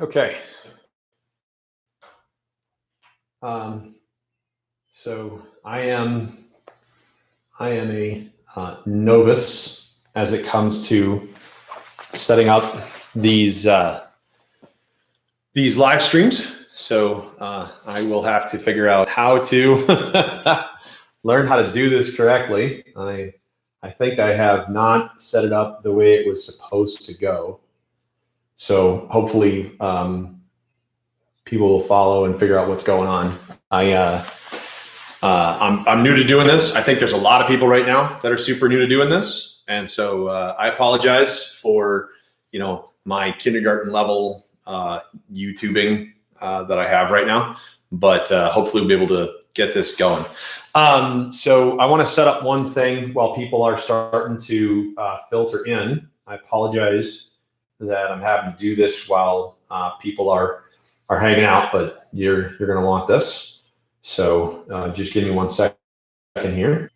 Okay. So I am a novice as it comes to setting up these live streams. So I will have to figure out how to learn how to do this correctly. I think I have not set it up the way it was supposed to go. So hopefully people will follow and figure out what's going on. I'm new to doing this. I think there's a lot of people right now that are super new to doing this, and so I apologize for my kindergarten level YouTubing that I have right now, but hopefully we'll be able to get this going. So I want to set up one thing while people are starting to filter in. I apologize that I'm having to do this while people are hanging out, but you're going to want this. So just give me 1 second here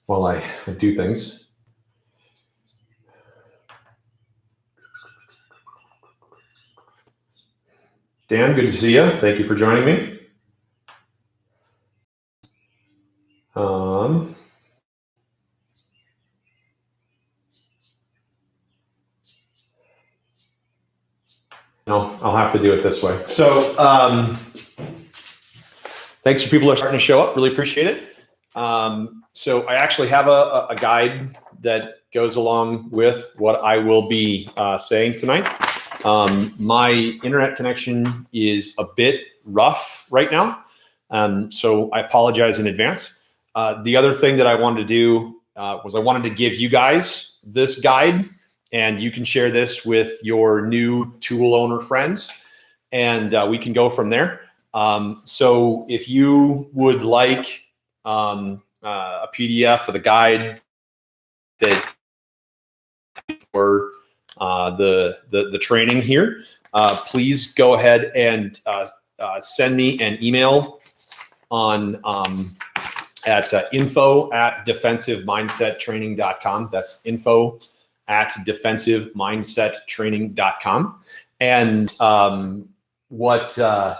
while I do things. Dan, good to see you. Thank you for joining me. No, I'll have to do it this way. So thanks for people who are starting to show up. Really appreciate it. So I actually have a guide that goes along with what I will be saying tonight. My internet connection is a bit rough right now, so I apologize in advance. The other thing that I wanted to do was I wanted to give you guys this guide, and you can share this with your new tool owner friends, and we can go from there. So if you would like a PDF of the guide that for the training here, please go ahead and send me an email on at info@defensivemindsettraining.com. That's info@defensivemindsettraining.com. And what I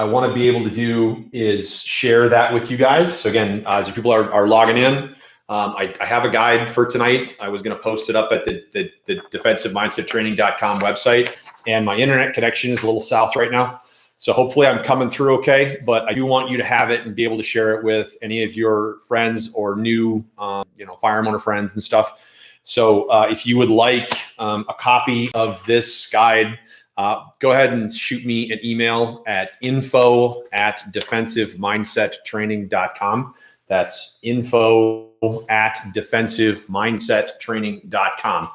want to be able to do is share that with you guys. So again, as people are logging in, I have a guide for tonight. I was going to post it up at the defensivemindsettraining.com website, and my internet connection is a little south right now. So hopefully I'm coming through okay, but I do want you to have it and be able to share it with any of your friends or new, firearm owner friends and stuff. So if you would like a copy of this guide, go ahead and shoot me an email at info@defensivemindsettraining.com. That's info@defensivemindsettraining.com.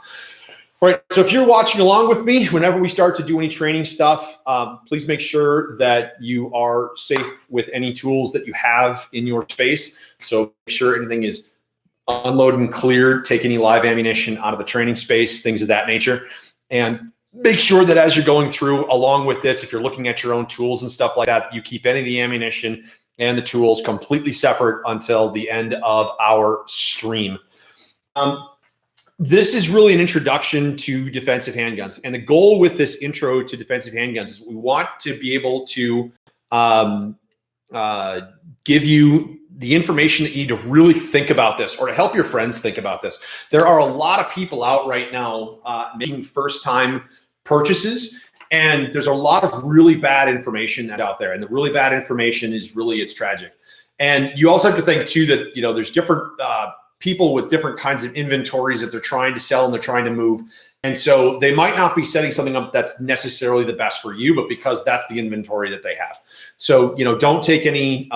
All right, so if you're watching along with me, whenever we start to do any training stuff, please make sure that you are safe with any tools that you have in your space. So make sure anything is unloaded and cleared, take any live ammunition out of the training space, things of that nature. And make sure that as you're going through along with this, if you're looking at your own tools and stuff like that, you keep any of the ammunition and the tools completely separate until the end of our stream. This is really an introduction to defensive handguns. And the goal with this intro to defensive handguns is we want to be able to give you the information that you need to really think about this, or to help your friends think about this. There are a lot of people out right now making first-time purchases, and there's a lot of really bad information that's out there. And the really bad information is really, it's tragic. And you also have to think too that, there's different people with different kinds of inventories that they're trying to sell and they're trying to move. And so they might not be setting something up that's necessarily the best for you, but because that's the inventory that they have. So, don't take any,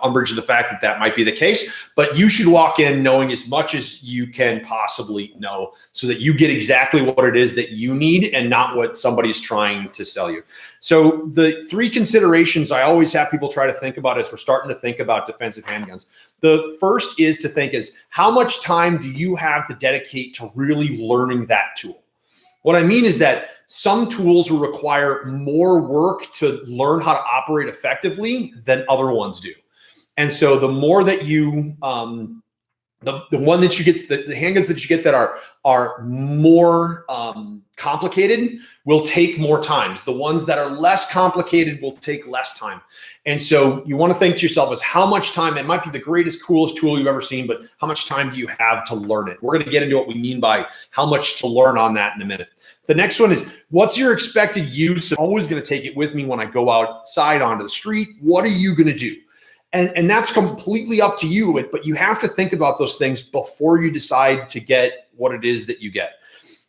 umbrage of the fact that that might be the case, but you should walk in knowing as much as you can possibly know so that you get exactly what it is that you need and not what somebody's trying to sell you. So the three considerations I always have people try to think about as we're starting to think about defensive handguns. The first is to think is, how much time do you have to dedicate to really learning that tool? What I mean is that some tools will require more work to learn how to operate effectively than other ones do. And so the more that you The one that you get, the handguns that you get that are more complicated will take more times. The ones that are less complicated will take less time. And so you want to think to yourself is how much time, it might be the greatest, coolest tool you've ever seen, but how much time do you have to learn it? We're going to get into what we mean by how much to learn on that in a minute. The next one is, what's your expected use? I'm always going to take it with me when I go outside onto the street. What are you going to do? And that's completely up to you, but you have to think about those things before you decide to get what it is that you get.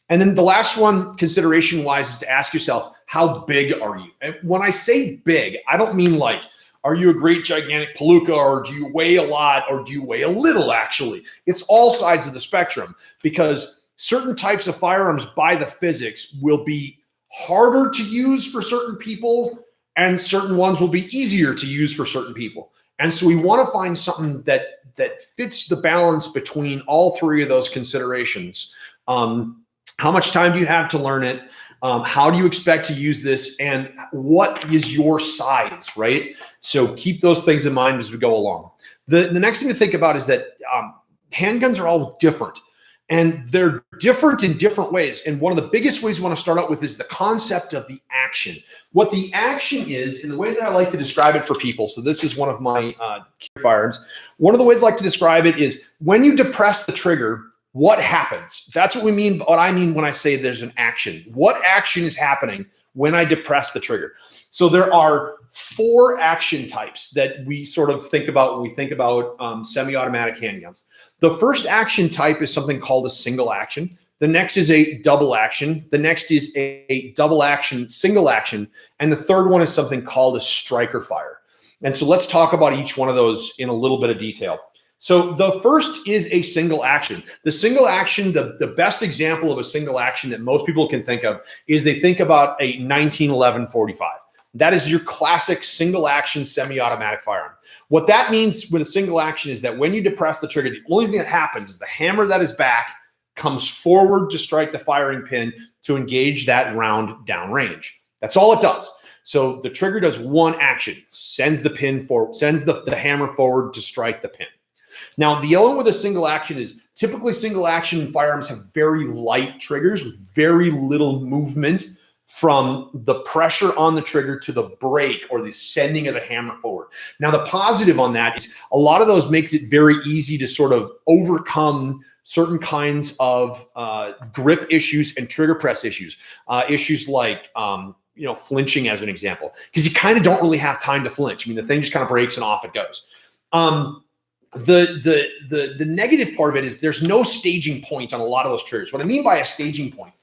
And then the last one, consideration-wise, is to ask yourself, how big are you? And when I say big, I don't mean like, are you a great gigantic palooka, or do you weigh a lot, or do you weigh a little, actually? It's all sides of the spectrum, because certain types of firearms by the physics will be harder to use for certain people, and certain ones will be easier to use for certain people. And so we want to find something that fits the balance between all three of those considerations. How much time do you have to learn it? How do you expect to use this? And what is your size, right? So keep those things in mind as we go along. The next thing to think about is that handguns are all different. And they're different in different ways. And one of the biggest ways we want to start out with is the concept of the action. What the action is, and the way that I like to describe it for people, so this is one of my firearms. One of the ways I like to describe it is when you depress the trigger, what happens? That's what I mean when I say there's an action. What action is happening when I depress the trigger? So there are 4 action types that we sort of think about when we think about semi-automatic handguns. The first action type is something called a single action. The next is a double action. The next is a double action, single action. And the third one is something called a striker fire. And so let's talk about each one of those in a little bit of detail. So the first is a single action. The single action, the best example of a single action that most people can think of is they think about a 1911 45. That is your classic single action semi-automatic firearm. What that means with a single action is that when you depress the trigger, the only thing that happens is the hammer that is back comes forward to strike the firing pin to engage that round downrange. That's all it does. So the trigger does one action, sends the pin forward, sends the hammer forward to strike the pin. Now, the element with a single action is typically single action firearms have very light triggers with very little movement from the pressure on the trigger to the brake or the sending of the hammer forward. Now, the positive on that is a lot of those makes it very easy to sort of overcome certain kinds of grip issues and trigger press issues. Issues like flinching as an example, because you kind of don't really have time to flinch. I mean, the thing just kind of breaks and off it goes. The negative part of it is there's no staging point on a lot of those triggers. What I mean by a staging point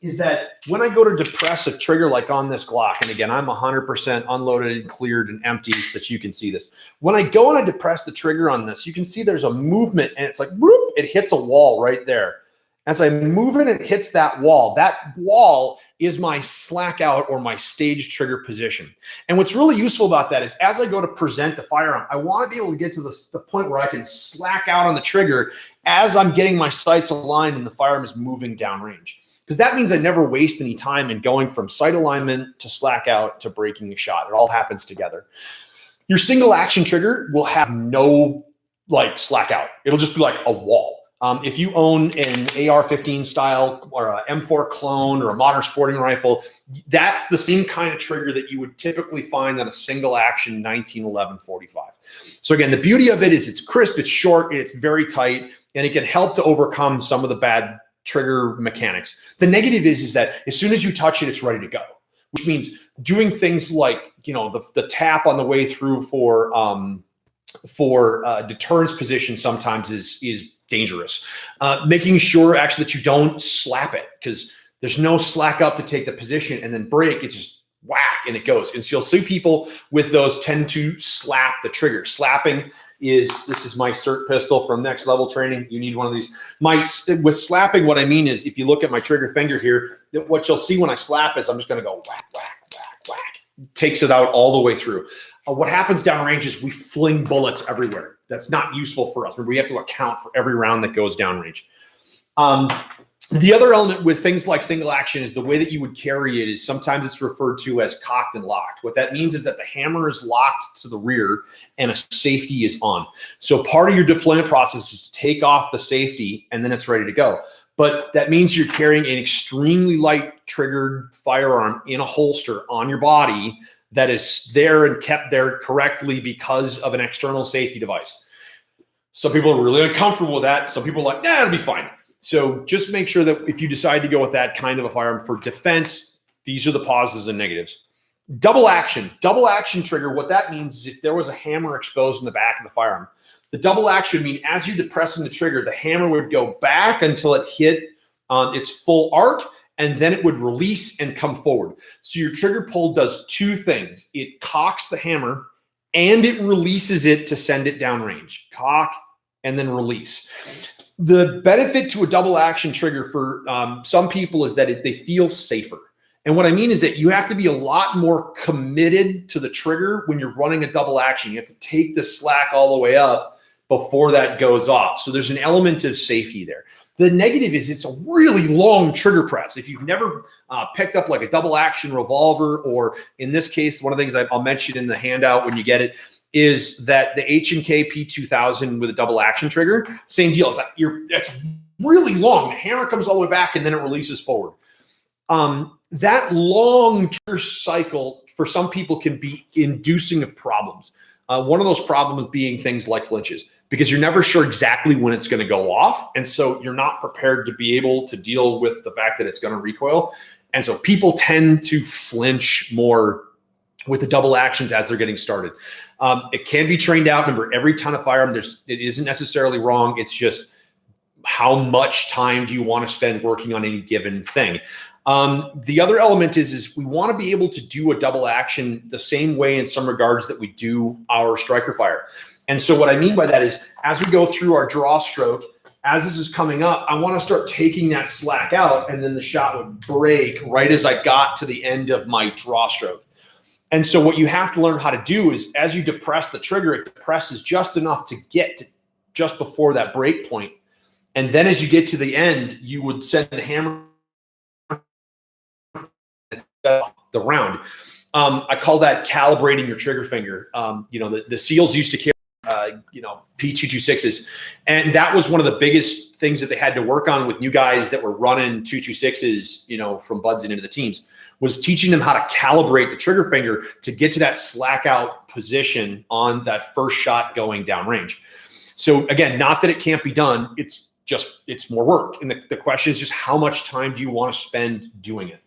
is that when I go to depress a trigger like on this Glock, and again, I'm 100% unloaded and cleared and empty so that you can see this. When I go and I depress the trigger on this, you can see there's a movement and it's like, whoop, it hits a wall right there. As I move it, it hits that wall. That wall is my slack out or my stage trigger position. And what's really useful about that is as I go to present the firearm, I want to be able to get to the point where I can slack out on the trigger as I'm getting my sights aligned and the firearm is moving downrange. Because that means I never waste any time in going from sight alignment to slack out to breaking a shot. It all happens together. Your single action trigger will have no slack out. It'll just be like a wall. If you own an AR-15 style or an M4 clone or a modern sporting rifle, that's the same kind of trigger that you would typically find on a single action 1911 45. So again, the beauty of it is it's crisp, it's short, and it's very tight, and it can help to overcome some of the bad trigger mechanics. The negative is that as soon as you touch it, it's ready to go, which means doing things like, the tap on the way through for deterrence position sometimes is dangerous. Making sure actually that you don't slap it, because there's no slack up to take the position and then break. It's just whack and it goes. And so you'll see people with those tend to slap the trigger. Slapping this is my cert pistol from Next Level Training. You need one of these. With slapping, what I mean is if you look at my trigger finger here, what you'll see when I slap is I'm just going to go whack, whack, whack, whack. Takes it out all the way through. What happens downrange is we fling bullets everywhere. That's not useful for us. Remember, we have to account for every round that goes downrange. The other element with things like single action is the way that you would carry it is sometimes it's referred to as cocked and locked. What that means is that the hammer is locked to the rear and a safety is on. So part of your deployment process is to take off the safety and then it's ready to go. But that means you're carrying an extremely light triggered firearm in a holster on your body that is there and kept there correctly because of an external safety device. Some people are really uncomfortable with that. Some people are like, it'll be fine. So just make sure that if you decide to go with that kind of a firearm for defense, these are the positives and negatives. Double action trigger. What that means is if there was a hammer exposed in the back of the firearm, the double action would mean as you're depressing the trigger, the hammer would go back until it hit its full arc, and then it would release and come forward. So your trigger pull does two things. It cocks the hammer and it releases it to send it downrange. Cock and then release. The benefit to a double action trigger for some people is that they feel safer. And what I mean is that you have to be a lot more committed to the trigger when you're running a double action. You have to take the slack all the way up before that goes off. So there's an element of safety there. The negative is it's a really long trigger press. If you've never picked up like a double action revolver, or in this case, one of the things I'll mention in the handout when you get it, is that the H&K P2000 with a double action trigger, same deal. It's like it's really long. The hammer comes all the way back and then it releases forward. That long trigger cycle for some people can be inducing of problems. One of those problems being things like flinches, because you're never sure exactly when it's going to go off. And so you're not prepared to be able to deal with the fact that it's going to recoil. And so people tend to flinch more with the double actions as they're getting started. It can be trained out. Remember, every ton of firearm, it isn't necessarily wrong. It's just how much time do you want to spend working on any given thing? The other element is we want to be able to do a double action the same way in some regards that we do our striker fire. And so what I mean by that is as we go through our draw stroke, as this is coming up, I want to start taking that slack out, and then the shot would break right as I got to the end of my draw stroke. And so what you have to learn how to do is as you depress the trigger, it depresses just enough to get to just before that break point. And then as you get to the end, you would send the hammer the round. I call that calibrating your trigger finger. The SEALs used to carry P226s. And that was one of the biggest things that they had to work on with new guys that were running 226s, from buds and into the teams, was teaching them how to calibrate the trigger finger to get to that slack out position on that first shot going downrange. So again, not that it can't be done. It's more work. And the question is just how much time do you want to spend doing it?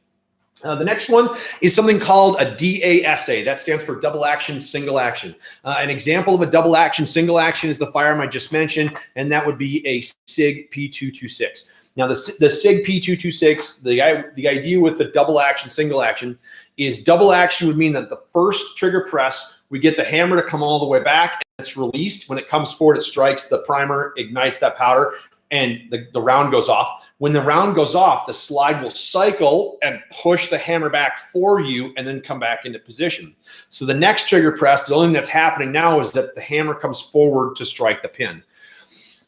The next one is something called a DASA. That stands for double action, single action. An example of a double action, single action is the firearm I just mentioned, and that would be a SIG P226. Now, the SIG P226, the idea with the double action, single action is double action would mean that the first trigger press, we get the hammer to come all the way back, and it's released. When it comes forward, it strikes the primer, ignites that powder, and the round goes off. When the round goes off, the slide will cycle and push the hammer back for you and then come back into position. So the next trigger press, the only thing that's happening now is that the hammer comes forward to strike the pin.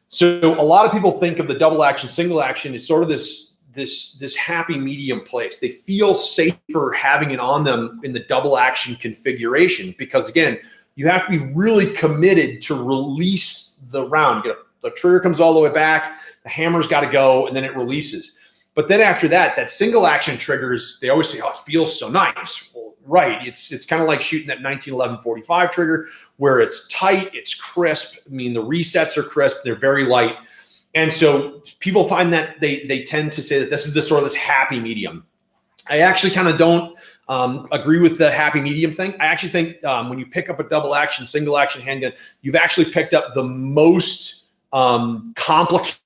So a lot of people think of the double action, single action as sort of this happy medium place. They feel safer having it on them in the double action configuration because, again, you have to be really committed to release the round. The trigger comes all the way back, the hammer's got to go, and then it releases. But then after that, that single action triggers, they always say, oh, it feels so nice. Well, right. It's kind of like shooting that 1911-45 trigger where it's tight, it's crisp. I mean, the resets are crisp, they're very light. And so people find that they tend to say that this is this happy medium. I actually kind of don't agree with the happy medium thing. I actually think when you pick up a double action, single action handgun, you've actually picked up the most complicated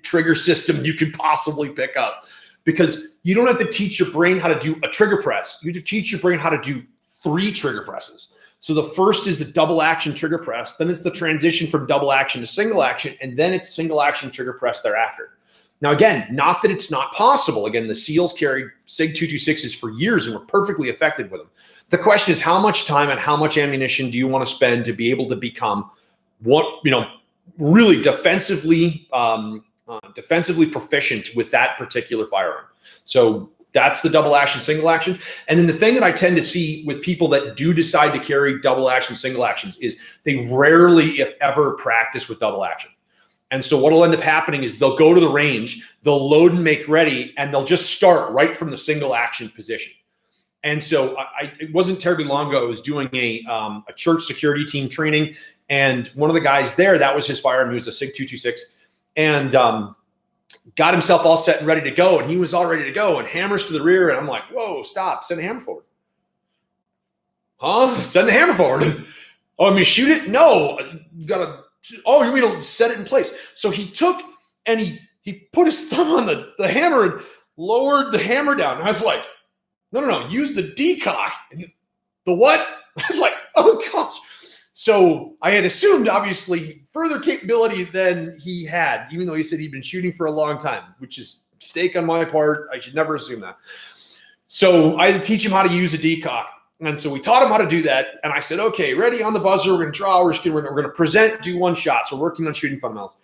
trigger system you could possibly pick up, because you don't have to teach your brain how to do a trigger press. You have to teach your brain how to do 3 trigger presses. So the first is the double action trigger press, then it's the transition from double action to single action, and then it's single action trigger press thereafter. Now, again, not that it's not possible. Again, the SEALs carried SIG 226s for years and were perfectly effective with them. The question is how much time and how much ammunition do you want to spend to be able to become really defensively defensively proficient with that particular firearm. So that's the double action, single action. And then the thing that I tend to see with people that do decide to carry double action, single actions is they rarely, if ever, practice with double action. And so what will end up happening is they'll go to the range, they'll load and make ready, and they'll just start right from the single action position. And so it wasn't terribly long ago, I was doing a church security team training, and one of the guys there, that was his firearm, he was a SIG 226, and got himself all set and ready to go, and he was all ready to go, and hammers to the rear, and I'm like, whoa, stop, send the hammer forward. Huh? Send the hammer forward. Oh, I mean, shoot it? No, you gotta, oh, you mean to set it in place. So he took, and he put his thumb on the hammer and lowered the hammer down. And I was like, no, use the decock. And the what? I was like, oh gosh. So I had assumed, obviously, further capability than he had, even though he said he'd been shooting for a long time, which is a mistake on my part. I should never assume that. So I had to teach him how to use a decock. And so we taught him how to do that. And I said, okay, ready on the buzzer. We're going to draw. We're going to present, do one shot. So we're working on shooting fundamentals.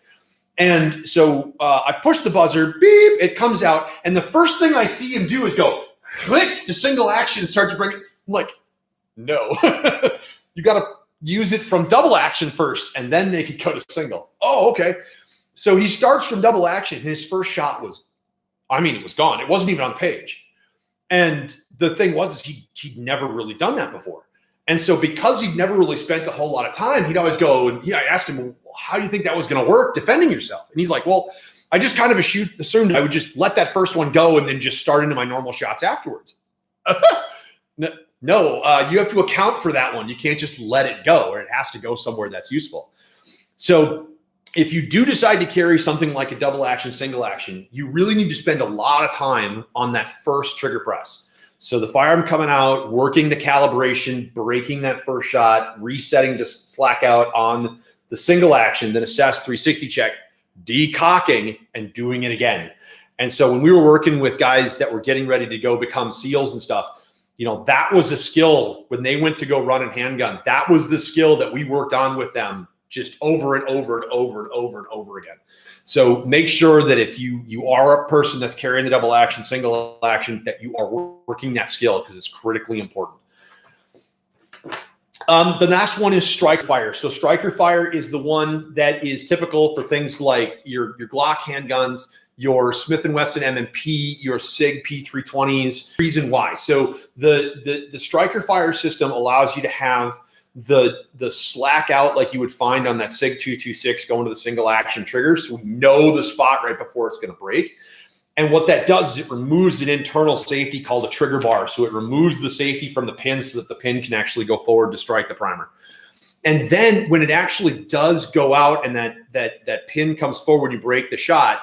And so I push the buzzer, beep, it comes out. And the first thing I see him do is go click to single action and start to bring it. I'm like, no, you got to use it from double action first and then make it go to single. Oh, okay. So he starts from double action. And his first shot was, I mean, it was gone. It wasn't even on the page. And the thing was, is he'd never really done that before. And so because he'd never really spent a whole lot of time, he'd always go, and I asked him, well, how do you think that was going to work defending yourself? And he's like, well, I just kind of assumed I would just let that first one go and then just start into my normal shots afterwards. No, you have to account for that one. You can't just let it go, or it has to go somewhere that's useful. So if you do decide to carry something like a double action, single action, you really need to spend a lot of time on that first trigger press. So the firearm coming out, working the calibration, breaking that first shot, resetting to slack out on the single action, then assess 360 check, decocking, and doing it again. And so when we were working with guys that were getting ready to go become SEALs and stuff, you know, that was a skill when they went to go run a handgun. That was the skill that we worked on with them just over and over and over and over and over again. So make sure that if you are a person that's carrying the double action, single action, that you are working that skill, because it's critically important. The next one is striker fire. So striker fire is the one that is typical for things like your Glock handguns, your Smith & Wesson M&P, your SIG P320s. Reason why. So the striker fire system allows you to have the slack out like you would find on that SIG 226 going to the single action trigger. So we know the spot right before it's going to break. And what that does is it removes an internal safety called a trigger bar. So it removes the safety from the pin so that the pin can actually go forward to strike the primer. And then when it actually does go out and that pin comes forward, you break the shot.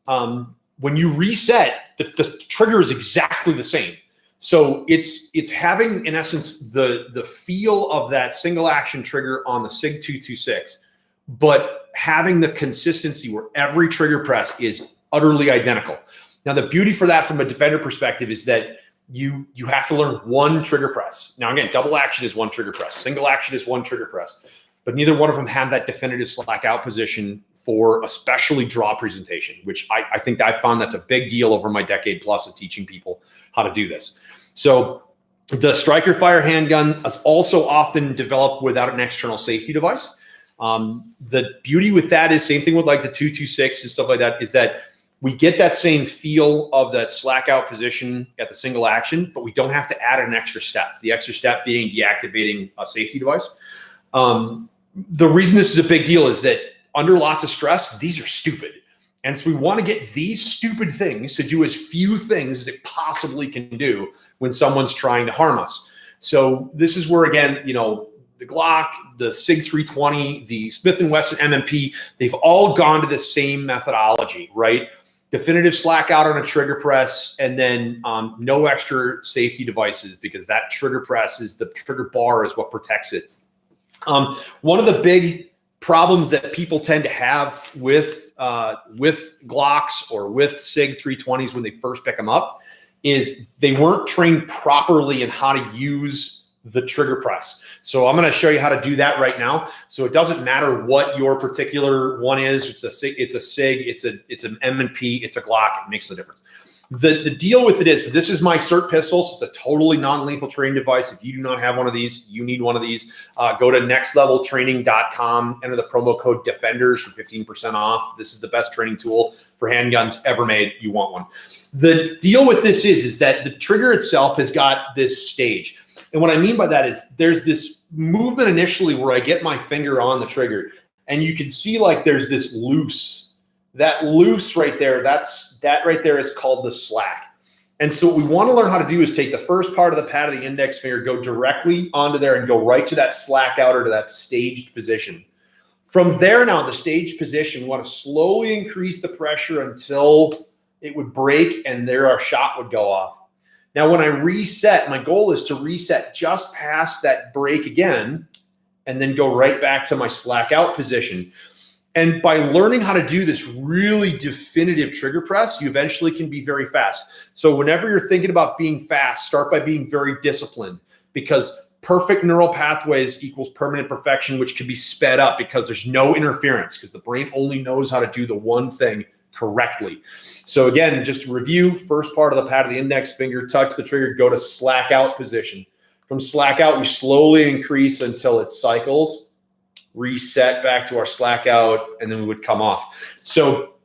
When you reset, the trigger is exactly the same. So it's having, in essence, the feel of that single action trigger on the SIG 226, but having the consistency where every trigger press is utterly identical. Now, the beauty for that from a defender perspective is that you have to learn one trigger press. Now, again, double action is one trigger press. Single action is one trigger press. But neither one of them have that definitive slack out position for especially draw presentation, which I think I found that's a big deal over my decade plus of teaching people how to do this. So the striker fire handgun is also often developed without an external safety device. The beauty with that is same thing with like the 226 and stuff like that, is that we get that same feel of that slack out position at the single action, but we don't have to add an extra step. The extra step being deactivating a safety device. The reason this is a big deal is that under lots of stress, these are stupid. And so we want to get these stupid things to do as few things as it possibly can do when someone's trying to harm us. So this is where, again, you know, the Glock, the SIG 320, the Smith & Wesson M&P, they've all gone to the same methodology, right? Definitive slack out on a trigger press, and then no extra safety devices, because that trigger press is the trigger bar is what protects it. One of the big problems that people tend to have with Glocks or with SIG 320s when they first pick them up is they weren't trained properly in how to use the trigger press. So I'm going to show you how to do that right now. So it doesn't matter what your particular one is. It's a SIG, it's an M&P, it's a Glock. It makes no difference. The deal with it is, so this is my SIRT pistol. So it's a totally non-lethal training device. If you do not have one of these, you need one of these. Go to nextleveltraining.com, enter the promo code DEFENDERS for 15% off. This is the best training tool for handguns ever made. You want one. The deal with this is that the trigger itself has got this stage. And what I mean by that is there's this movement initially where I get my finger on the trigger, and you can see like there's this loose. That loose right there, that right there is called the slack. And so what we want to learn how to do is take the first part of the pad of the index finger, go directly onto there and go right to that slack out or to that staged position. From there now, the staged position, we want to slowly increase the pressure until it would break and there our shot would go off. Now, when I reset, my goal is to reset just past that break again and then go right back to my slack out position. And by learning how to do this really definitive trigger press, you eventually can be very fast. So whenever you're thinking about being fast, start by being very disciplined, because perfect neural pathways equals permanent perfection, which can be sped up because there's no interference, because the brain only knows how to do the one thing correctly. So again, just to review, first part of the pad of the index finger, touch the trigger, go to slack out position. From slack out, we slowly increase until it cycles. Reset back to our slack out, and then we would come off. So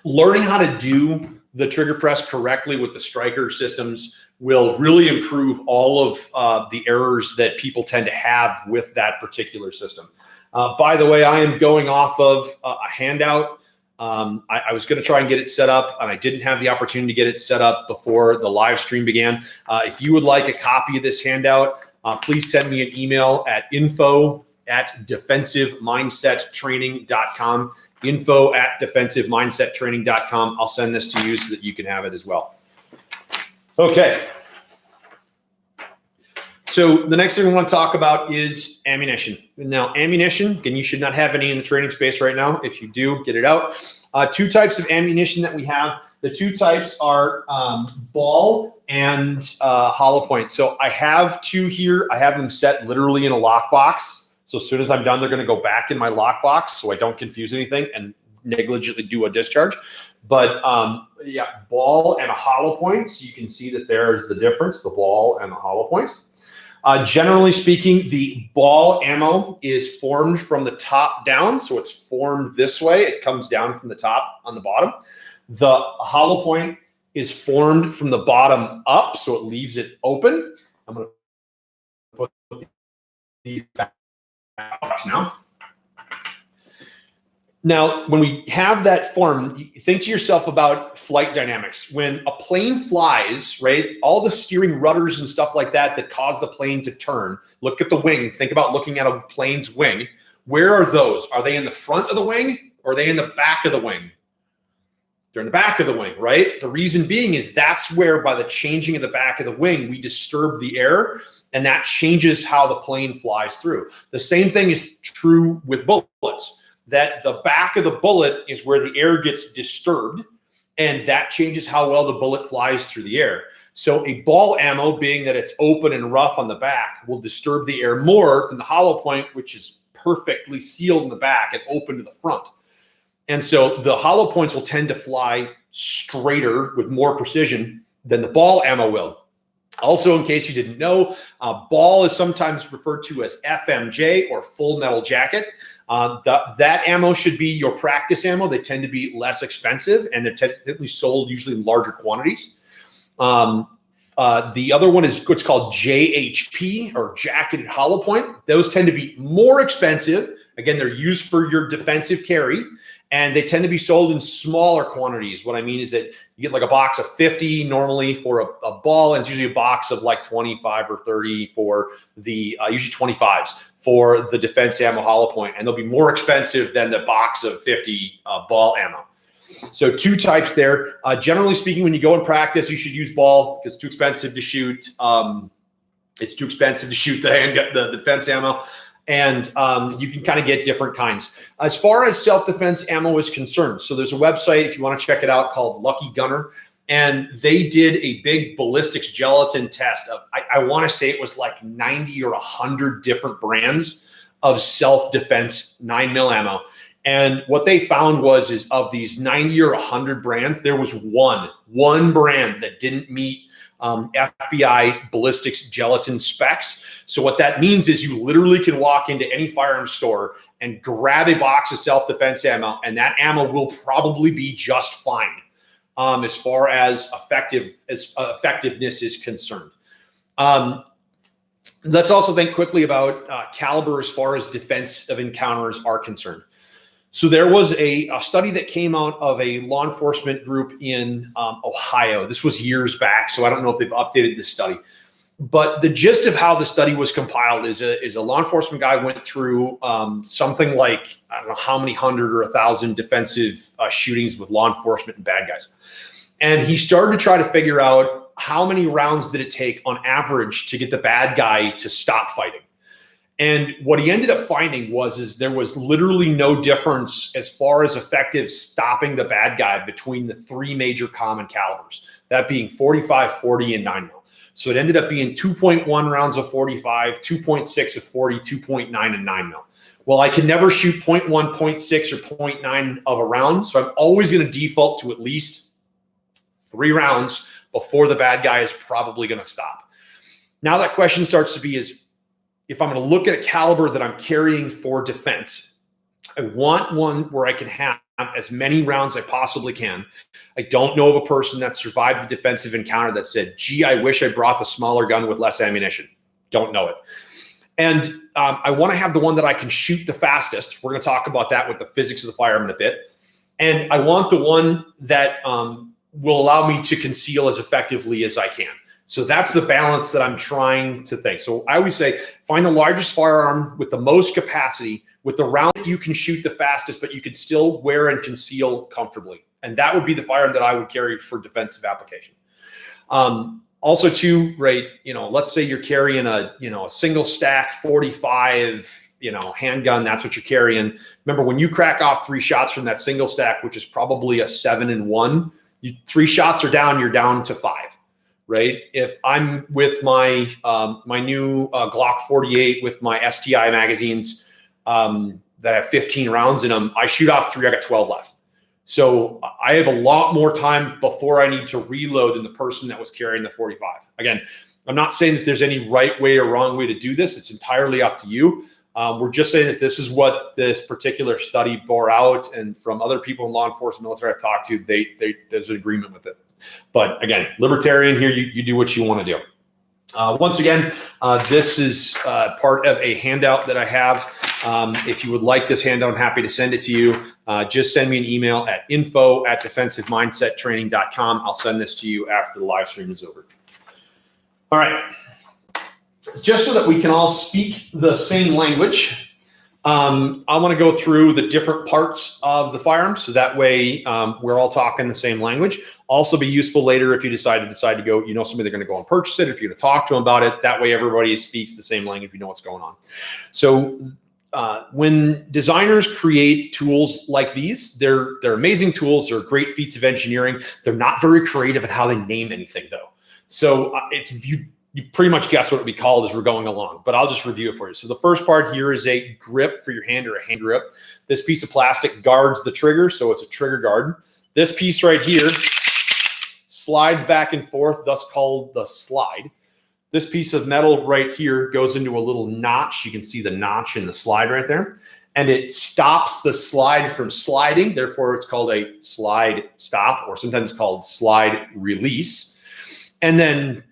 learning how to do the trigger press correctly with the striker systems will really improve all of the errors that people tend to have with that particular system. By the way, I am going off of a handout. I was going to try and get it set up, and I didn't have the opportunity to get it set up before the live stream began. If you would like a copy of this handout, please send me an email at info@defensivemindsettraining.com, info@defensivemindsettraining.com. I'll send this to you so that you can have it as well. Okay. So the next thing we want to talk about is ammunition. Now, ammunition, again, you should not have any in the training space right now. If you do, get it out. Two types of ammunition that we have. The two types are ball and hollow point. So I have two here. I have them set literally in a lockbox. So as soon as I'm done, they're going to go back in my lockbox so I don't confuse anything and negligently do a discharge. But yeah, ball and a hollow point. So you can see that there's the difference, the ball and the hollow point. Generally speaking, the ball ammo is formed from the top down. So it's formed this way. It comes down from the top on the bottom. The hollow point is formed from the bottom up. So it leaves it open. I'm going to put these back now. Now, when we have that form, you think to yourself about flight dynamics. When a plane flies, right, all the steering rudders and stuff like that cause the plane to turn. Look at the wing. Think about looking at a plane's wing. Where are those? Are they in the front of the wing or are they in the back of the wing? They're in the back of the wing, right? The reason being is that's where, by the changing of the back of the wing, we disturb the air, and that changes how the plane flies through. The same thing is true with bullets, that the back of the bullet is where the air gets disturbed, and that changes how well the bullet flies through the air. So a ball ammo, being that it's open and rough on the back, will disturb the air more than the hollow point, which is perfectly sealed in the back and open to the front. And so the hollow points will tend to fly straighter with more precision than the ball ammo will. Also, in case you didn't know, ball is sometimes referred to as FMJ or full metal jacket. That ammo should be your practice ammo. They tend to be less expensive, and they're typically sold usually in larger quantities. The other one is what's called JHP, or jacketed hollow point. Those tend to be more expensive. Again, they're used for your defensive carry, and they tend to be sold in smaller quantities. What I mean is that you get like a box of 50 normally for a ball, and it's usually a box of like 25 or 30 for the, usually 25s for the defense ammo hollow point, and they'll be more expensive than the box of 50 ball ammo. So two types there. Generally speaking, when you go in practice, you should use ball because it's too expensive to shoot. It's too expensive to shoot the defense ammo. And you can kind of get different kinds. As far as self-defense ammo is concerned, so there's a website, if you want to check it out, called Lucky Gunner. And they did a big ballistics gelatin test of, I want to say it was like 90 or 100 different brands of self-defense 9mm ammo. And what they found is of these 90 or 100 brands, there was one brand that didn't meet FBI ballistics gelatin specs. So what that means is you literally can walk into any firearms store and grab a box of self-defense ammo, and that ammo will probably be just fine as far as effectiveness is concerned. Let's also think quickly about caliber as far as defensive encounters are concerned. So there was a study that came out of a law enforcement group in Ohio. This was years back, so I don't know if they've updated this study. But the gist of how the study was compiled is a law enforcement guy went through something like, I don't know how many hundred or 1,000 defensive shootings with law enforcement and bad guys. And he started to try to figure out how many rounds did it take on average to get the bad guy to stop fighting. And what he ended up finding was there was literally no difference as far as effective stopping the bad guy between the three major common calibers, that being 45, 40, and 9mm. So it ended up being 2.1 rounds of 45, 2.6 of 40, 2.9 and 9mm. Well, I can never shoot 0.1, 0.6, or 0.9 of a round, so I'm always going to default to at least 3 rounds before the bad guy is probably going to stop. Now that question starts to be is, if I'm going to look at a caliber that I'm carrying for defense, I want one where I can have as many rounds as I possibly can. I don't know of a person that survived the defensive encounter that said, gee, I wish I brought the smaller gun with less ammunition. Don't know it. And I want to have the one that I can shoot the fastest. We're going to talk about that with the physics of the firearm in a bit. And I want the one that will allow me to conceal as effectively as I can. So that's the balance that I'm trying to think. So I always say, find the largest firearm with the most capacity, with the round that you can shoot the fastest, but you can still wear and conceal comfortably. And that would be the firearm that I would carry for defensive application. Also too, right, let's say you're carrying a single stack 45, handgun, that's what you're carrying. Remember, when you crack off 3 shots from that single stack, which is probably a 7-1, 3 shots are down, you're down to 5. Right? If I'm with my my new Glock 48 with my STI magazines that have 15 rounds in them, I shoot off 3, I got 12 left. So I have a lot more time before I need to reload than the person that was carrying the 45. Again, I'm not saying that there's any right way or wrong way to do this. It's entirely up to you. We're just saying that this is what this particular study bore out, and from other people in law enforcement, military I've talked to, there's an agreement with it. But again, libertarian here, you do what you want to do. Once again, this is part of a handout that I have. If you would like this handout, I'm happy to send it to you. Just send me an email at info@defensivemindsettraining.com. I'll send this to you after the live stream is over. All right. Just so that we can all speak the same language, I want to go through the different parts of the firearm, so that way we're all talking the same language. Also be useful later if you decide to go, somebody they're going to go and purchase it, if you're going to talk to them about it. That way everybody speaks the same language, you know what's going on. So when designers create tools like these, they're amazing tools. They're great feats of engineering. They're not very creative in how they name anything, though. So you pretty much guess what it would be called as we're going along, but I'll just review it for you. So the first part here is a grip for your hand, or a hand grip. This piece of plastic guards the trigger, so it's a trigger guard. This piece right here slides back and forth, thus called the slide. This piece of metal right here goes into a little notch. You can see the notch in the slide right there. And it stops the slide from sliding. Therefore, it's called a slide stop, or sometimes called slide release. And then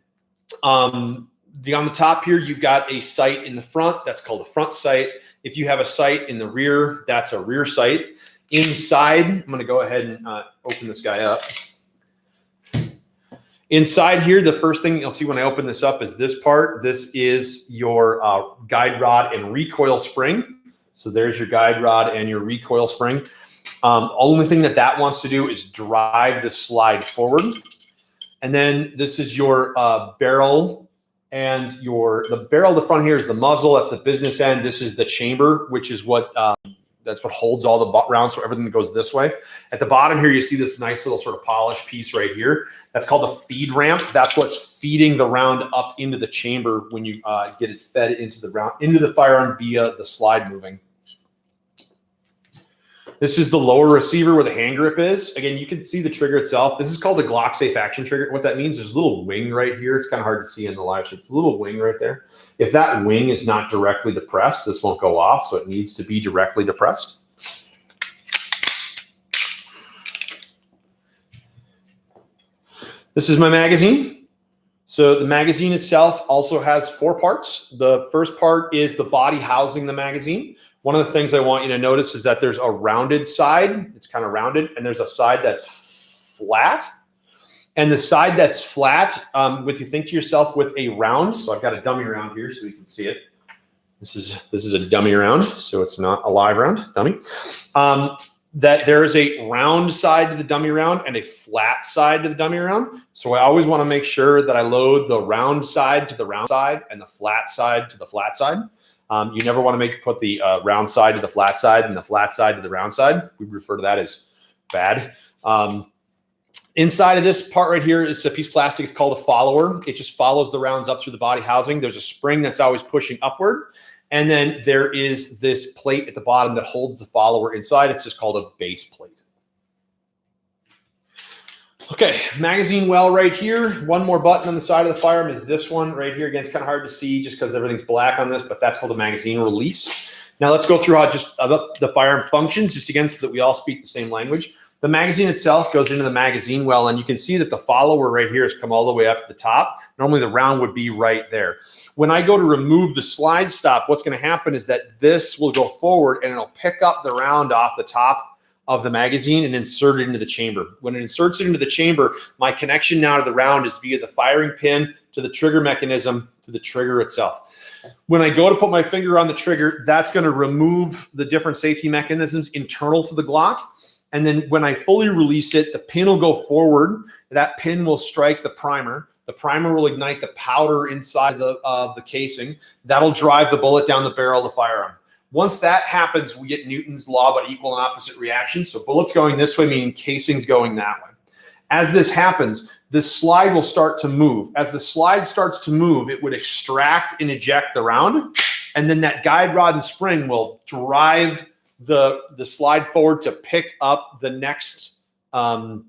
on the top here, you've got a sight in the front. That's called a front sight. If you have a sight in the rear, that's a rear sight. Inside, I'm going to go ahead and open this guy up. Inside here, the first thing you'll see when I open this up is this part. This is your guide rod and recoil spring. So there's your guide rod and your recoil spring. Only thing that wants to do is drive the slide forward. And then this is your barrel, and the barrel at the front here is the muzzle. That's the business end. This is the chamber, which is what holds all the rounds, so everything that goes this way. At the bottom here, you see this nice little sort of polished piece right here. That's called the feed ramp. That's what's feeding the round up into the chamber when you get it fed into the firearm via the slide moving. This is the lower receiver where the hand grip is. Again, you can see the trigger itself. This is called the Glock Safe Action trigger. What that means, there's a little wing right here. It's kind of hard to see in the live stream. It's a little wing right there. If that wing is not directly depressed, this won't go off, so it needs to be directly depressed. This is my magazine. So the magazine itself also has 4 parts. The first part is the body housing the magazine. One of the things I want you to notice is that there's a rounded side. It's kind of rounded, and there's a side that's flat. And the side that's flat, if you think to yourself with a round, so I've got a dummy round here so you can see it. This is a dummy round, so it's not a live round, dummy. That there is a round side to the dummy round and a flat side to the dummy round. So I always want to make sure that I load the round side to the round side and the flat side to the flat side. You never want to put the round side to the flat side and the flat side to the round side. We refer to that as bad. Inside of this part right here is a piece of plastic. It's called a follower. It just follows the rounds up through the body housing. There's a spring that's always pushing upward. And then there is this plate at the bottom that holds the follower inside. It's just called a base plate. Okay, magazine well right here. One more button on the side of the firearm is this one right here. Again, it's kind of hard to see just because everything's black on this, but that's called a magazine release. Now let's go through how just the firearm functions, just again so that we all speak the same language. The magazine itself goes into the magazine well, and you can see that the follower right here has come all the way up to the top. Normally the round would be right there. When I go to remove the slide stop, what's going to happen is that this will go forward and it'll pick up the round off the top of the magazine and insert it into the chamber. When it inserts it into the chamber, my connection now to the round is via the firing pin to the trigger mechanism to the trigger itself. When I go to put my finger on the trigger, that's going to remove the different safety mechanisms internal to the Glock. And then when I fully release it, the pin will go forward. That pin will strike the primer. The primer will ignite the powder inside of the casing. That'll drive the bullet down the barrel of the firearm. Once that happens, we get Newton's law about equal and opposite reaction. So bullets going this way, meaning casing's going that way. As this happens, this slide will start to move. As the slide starts to move, it would extract and eject the round. And then that guide rod and spring will drive the slide forward to pick up the next round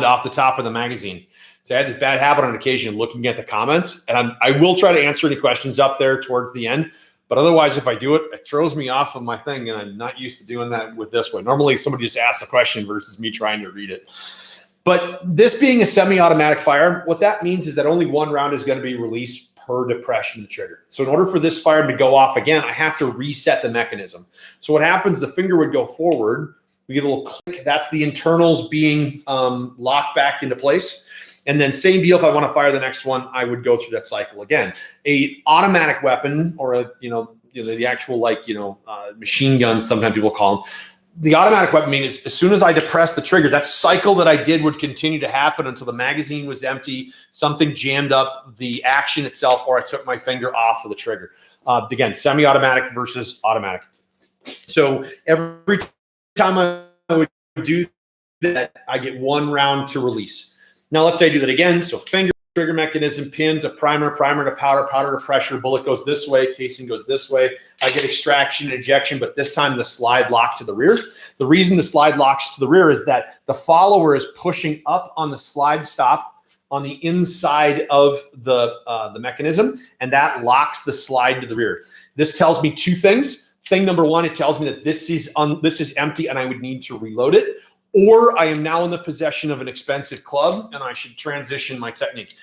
off the top of the magazine. So I had this bad habit on occasion of looking at the comments, and I will try to answer any questions up there towards the end. But otherwise, if I do it, it throws me off of my thing, and I'm not used to doing that with this one. Normally, somebody just asks a question versus me trying to read it. But this being a semi-automatic firearm, what that means is that only one round is going to be released per depression of the trigger. So in order for this firearm to go off again, I have to reset the mechanism. So what happens, the finger would go forward. We get a little click. That's the internals being locked back into place. And then same deal, if I want to fire the next one, I would go through that cycle again. A automatic weapon or the actual machine guns, sometimes people call them. The automatic weapon means as soon as I depress the trigger, that cycle that I did would continue to happen until the magazine was empty, something jammed up the action itself, or I took my finger off of the trigger. Again, semi-automatic versus automatic. So every time I would do that, I get one round to release. Now let's say I do that again. So finger, trigger mechanism, pin to primer, primer to powder, powder to pressure, bullet goes this way, casing goes this way. I get extraction and ejection, but this time the slide locked to the rear. The reason the slide locks to the rear is that the follower is pushing up on the slide stop on the inside of the mechanism, and that locks the slide to the rear. This tells me two things. Thing number one, it tells me that this is empty and I would need to reload it. Or I am now in the possession of an expensive club and I should transition my technique.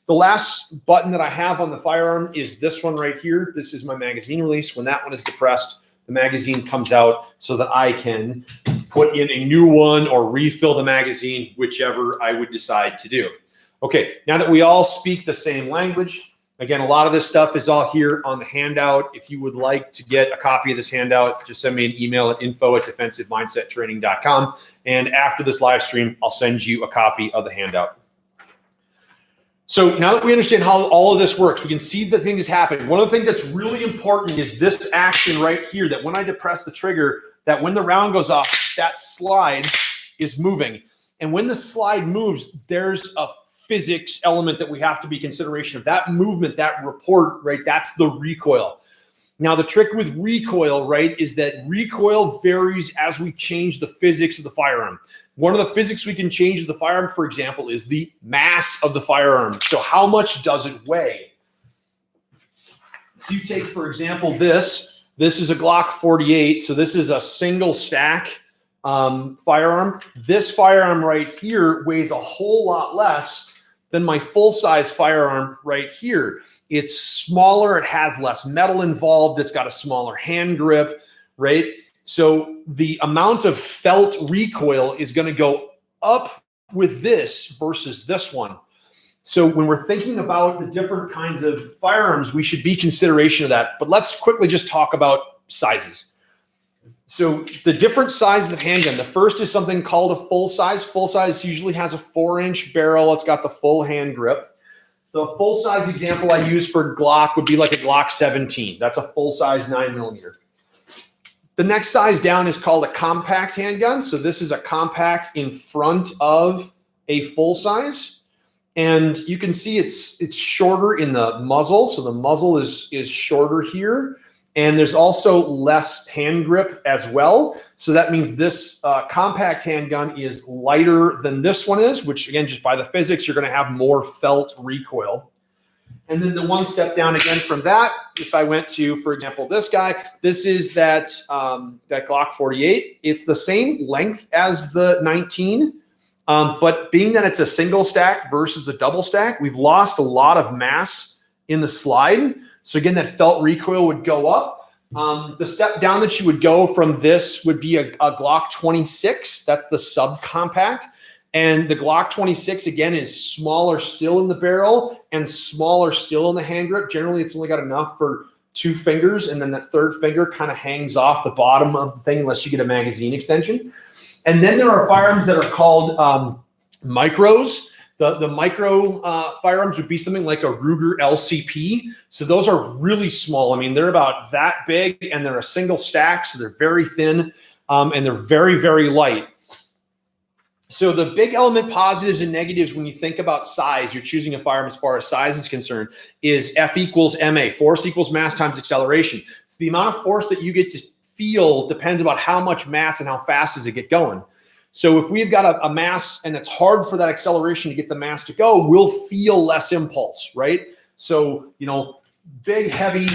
The last button that I have on the firearm is this one right here. This is my magazine release. When that one is depressed, the magazine comes out so that I can put in a new one or refill the magazine, whichever I would decide to do. Okay, now that we all speak the same language, again, a lot of this stuff is all here on the handout. If you would like to get a copy of this handout, just send me an email at info@defensivemindsettraining.com. And after this live stream, I'll send you a copy of the handout. So now that we understand how all of this works, we can see the thing is happening. One of the things that's really important is this action right here, that when I depress the trigger, that when the round goes off, that slide is moving. And when the slide moves, there's a physics element that we have to be consideration of. That movement, that report, right, that's the recoil. Now, the trick with recoil, right, is that recoil varies as we change the physics of the firearm. One of the physics we can change of the firearm, for example, is the mass of the firearm. So how much does it weigh? So you take, for example, this is a Glock 48. So this is a single stack firearm. This firearm right here weighs a whole lot less than my full-size firearm right here. It's smaller, it has less metal involved, it's got a smaller hand grip, right? So the amount of felt recoil is gonna go up with this versus this one. So when we're thinking about the different kinds of firearms, we should be consideration of that. But let's quickly just talk about sizes. So the different sizes of handgun, the first is something called a full size. Full size usually has a 4-inch barrel. It's got the full hand grip. The full size example I use for Glock would be like a Glock 17. That's a full size 9mm. The next size down is called a compact handgun. So this is a compact in front of a full size. And you can see it's shorter in the muzzle. So the muzzle is shorter here. And there's also less hand grip as well. So that means this compact handgun is lighter than this one is, which again, just by the physics, you're gonna have more felt recoil. And then the one step down again from that, if I went to, for example, this guy, this is that Glock 48. It's the same length as the 19, but being that it's a single stack versus a double stack, we've lost a lot of mass in the slide. So again, that felt recoil would go up. The step down that you would go from this would be a Glock 26. That's the subcompact. And the Glock 26, again, is smaller still in the barrel and smaller still in the hand grip. Generally, it's only got enough for 2 fingers, and then that third finger kind of hangs off the bottom of the thing unless you get a magazine extension. And then there are firearms that are called micros. The micro firearms would be something like a Ruger LCP. So those are really small. I mean, they're about that big, and they're a single stack, so they're very thin, and they're very, very light. So the big element positives and negatives when you think about size, you're choosing a firearm as far as size is concerned, is F equals MA, force equals mass times acceleration. So the amount of force that you get to feel depends about how much mass and how fast does it get going. So if we've got a mass and it's hard for that acceleration to get the mass to go, we'll feel less impulse, right? So, you know, big, heavy,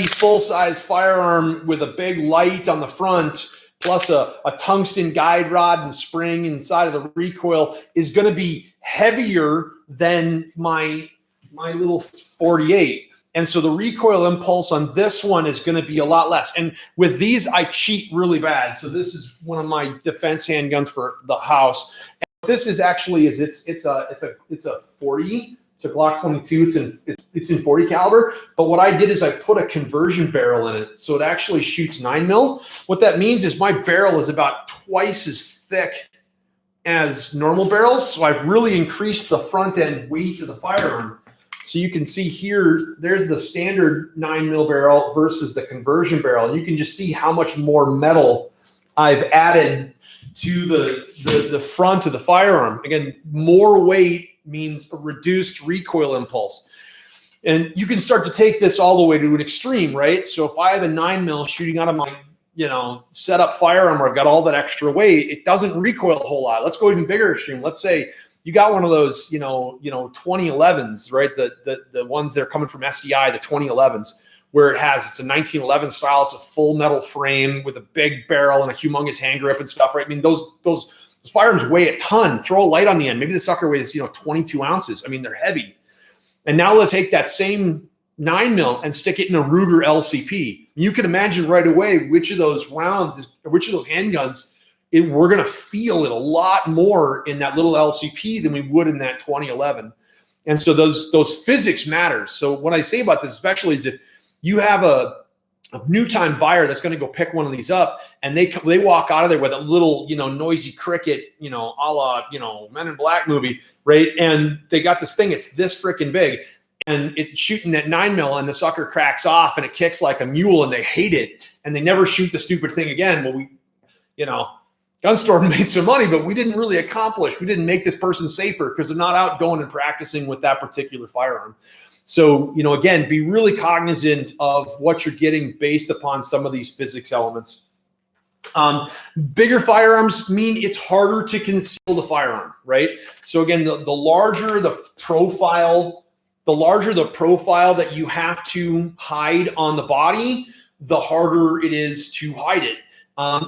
full-size firearm with a big light on the front, plus a tungsten guide rod and spring inside of the recoil is going to be heavier than my little 48. And so the recoil impulse on this one is going to be a lot less. And with these, I cheat really bad. So this is one of my defense handguns for the house. And what this is actually is it's a 40. It's a Glock 22. It's in 40 caliber. But what I did is I put a conversion barrel in it, so it actually shoots 9mm. What that means is my barrel is about twice as thick as normal barrels. So I've really increased the front end weight of the firearm. So you can see here, there's the standard 9mm barrel versus the conversion barrel. And you can just see how much more metal I've added to the front of the firearm. Again, more weight means a reduced recoil impulse. And you can start to take this all the way to an extreme, right? So if I have a 9mm shooting out of my, set up firearm where I've got all that extra weight, it doesn't recoil a whole lot. Let's go even bigger extreme. Let's say you got one of those, 2011s, right? The ones that are coming from SDI, the 2011s, where it's a 1911 style. It's a full metal frame with a big barrel and a humongous hand grip and stuff, right? I mean, those firearms weigh a ton. Throw a light on the end. Maybe the sucker weighs, 22 ounces. I mean, they're heavy. And now let's take that same 9mm and stick it in a Ruger LCP. You can imagine right away which of those rounds, which of those handguns, we're going to feel it a lot more in that little LCP than we would in that 2011. And so those physics matter. So what I say about this especially is if you have a new time buyer that's going to go pick one of these up, and they walk out of there with a little, noisy cricket, a la, Men in Black movie, right? And they got this thing, it's this freaking big, and it's shooting at 9mm, and the sucker cracks off and it kicks like a mule, and they hate it, and they never shoot the stupid thing again. Well, gun store made some money, but we didn't really accomplish. We didn't make this person safer because they're not out going and practicing with that particular firearm. So, again, be really cognizant of what you're getting based upon some of these physics elements. Bigger firearms mean it's harder to conceal the firearm, right? So again, the larger the profile that you have to hide on the body, the harder it is to hide it.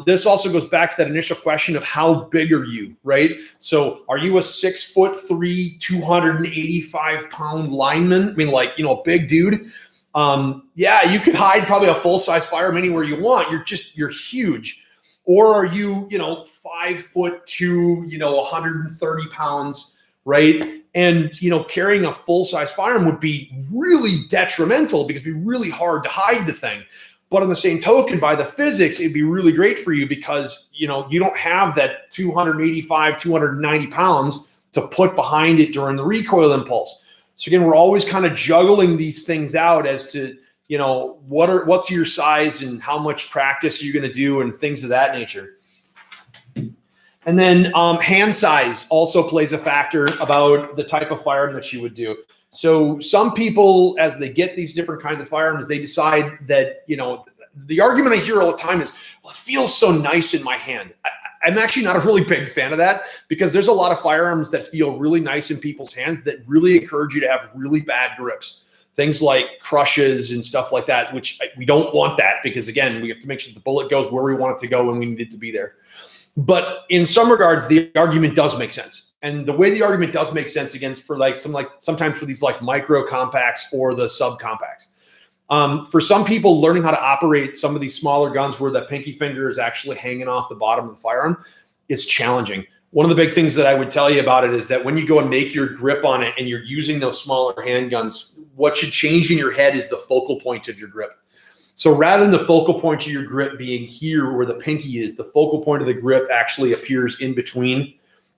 This also goes back to that initial question of how big are you, right? So are you a 6'3", 285-pound lineman? I mean, a big dude. Yeah, you could hide probably a full-size firearm anywhere you want. You're huge. Or are you, 5'2", 130 pounds, right? And, carrying a full-size firearm would be really detrimental because it'd be really hard to hide the thing. But on the same token, by the physics, it'd be really great for you because, you don't have that 285, 290 pounds to put behind it during the recoil impulse. So again, we're always kind of juggling these things out as to, what's your size and how much practice you're going to do and things of that nature. And then hand size also plays a factor about the type of firearm that you would do. So some people, as they get these different kinds of firearms, they decide that, the argument I hear all the time is, well, it feels so nice in my hand. I'm actually not a really big fan of that because there's a lot of firearms that feel really nice in people's hands that really encourage you to have really bad grips. Things like crushes and stuff like that, which we don't want that because, again, we have to make sure the bullet goes where we want it to go when we need it to be there. But in some regards, the argument does make sense. And the way the argument does make sense against for sometimes for these micro compacts or the sub compacts. For some people, learning how to operate some of these smaller guns where the pinky finger is actually hanging off the bottom of the firearm is challenging. One of the big things that I would tell you about it is that when you go and make your grip on it and you're using those smaller handguns, what should change in your head is the focal point of your grip. So rather than the focal point of your grip being here where the pinky is, the focal point of the grip actually appears in between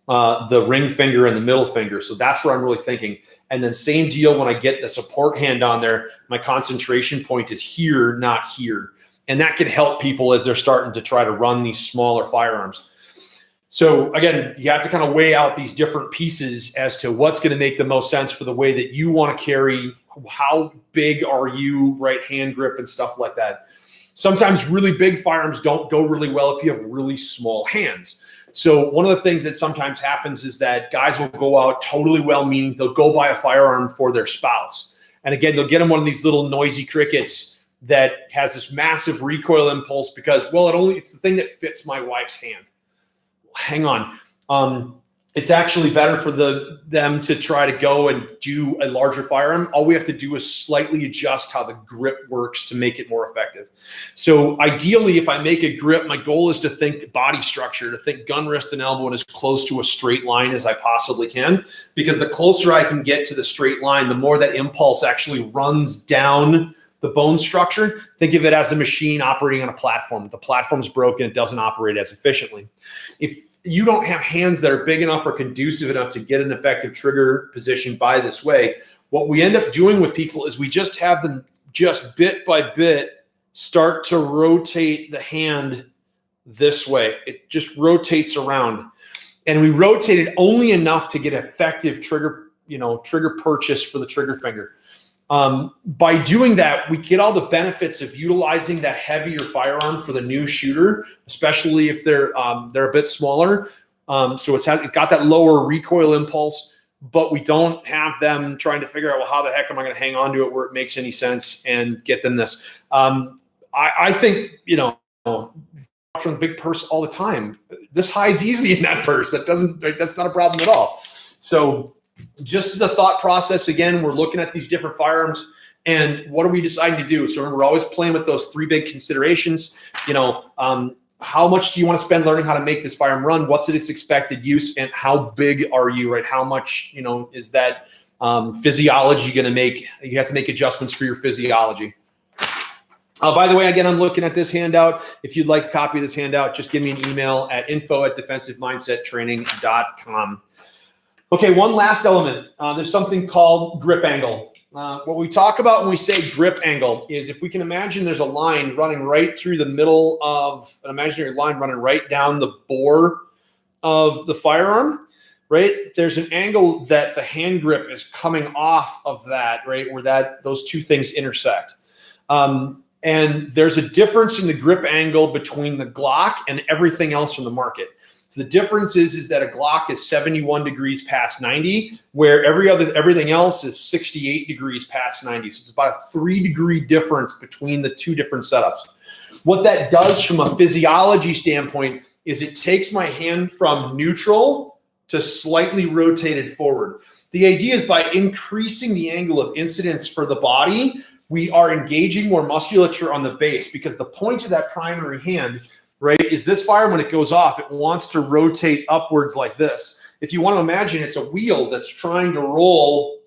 the ring finger and the middle finger. So that's where I'm really thinking. And then same deal when I get the support hand on there, my concentration point is here, not here. And that can help people as they're starting to try to run these smaller firearms. So again, you have to kind of weigh out these different pieces as to what's going to make the most sense for the way that you want to carry. How big are you, right? Hand grip and stuff like that. Sometimes really big firearms don't go really well if you have really small hands. So one of the things that sometimes happens is that guys will go out totally well-meaning. They'll go buy a firearm for their spouse. And again, they'll get them one of these little noisy crickets that has this massive recoil impulse because, well, it's the thing that fits my wife's hand. Hang on. It's actually better for them to try to go and do a larger firearm. All we have to do is slightly adjust how the grip works to make it more effective. So ideally, if I make a grip, my goal is to think body structure, to think gun, wrist, and elbow in as close to a straight line as I possibly can, because the closer I can get to the straight line, the more that impulse actually runs down the bone structure. Think of it as a machine operating on a platform. If the platform's broken, it doesn't operate as efficiently. If you don't have hands that are big enough or conducive enough to get an effective trigger position by this way, what we end up doing with people is we just have them just bit by bit start to rotate the hand this way. It just rotates around. And we rotate it only enough to get effective trigger purchase for the trigger finger. By doing that, we get all the benefits of utilizing that heavier firearm for the new shooter, especially if they're a bit smaller. So it's got that lower recoil impulse, but we don't have them trying to figure out, well, how the heck am I going to hang on to it where it makes any sense and get them this. I think, from the big purse all the time, this hides easy in that purse. That's not a problem at all. So just as a thought process, again, we're looking at these different firearms and what are we deciding to do? So we're always playing with those three big considerations. How much do you want to spend learning how to make this firearm run? What's its expected use and how big are you, right? How much, is that physiology going to make? You have to make adjustments for your physiology. By the way, again, I'm looking at this handout. If you'd like a copy of this handout, just give me an email at info@defensivemindsettraining.com. Okay, one last element. There's something called grip angle. What we talk about when we say grip angle is if we can imagine there's a line running right through the middle of an imaginary line running right down the bore of the firearm, right? There's an angle that the hand grip is coming off of that, right, where those two things intersect. And there's a difference in the grip angle between the Glock and everything else in the market. So the difference is that a Glock is 71 degrees past 90, where everything else is 68 degrees past 90. So it's about a 3-degree difference between the two different setups. What that does from a physiology standpoint is it takes my hand from neutral to slightly rotated forward. The idea is by increasing the angle of incidence for the body, we are engaging more musculature on the base, because the point of that primary hand, right, is this fire, when it goes off, it wants to rotate upwards like this. If you want to imagine it's a wheel that's trying to roll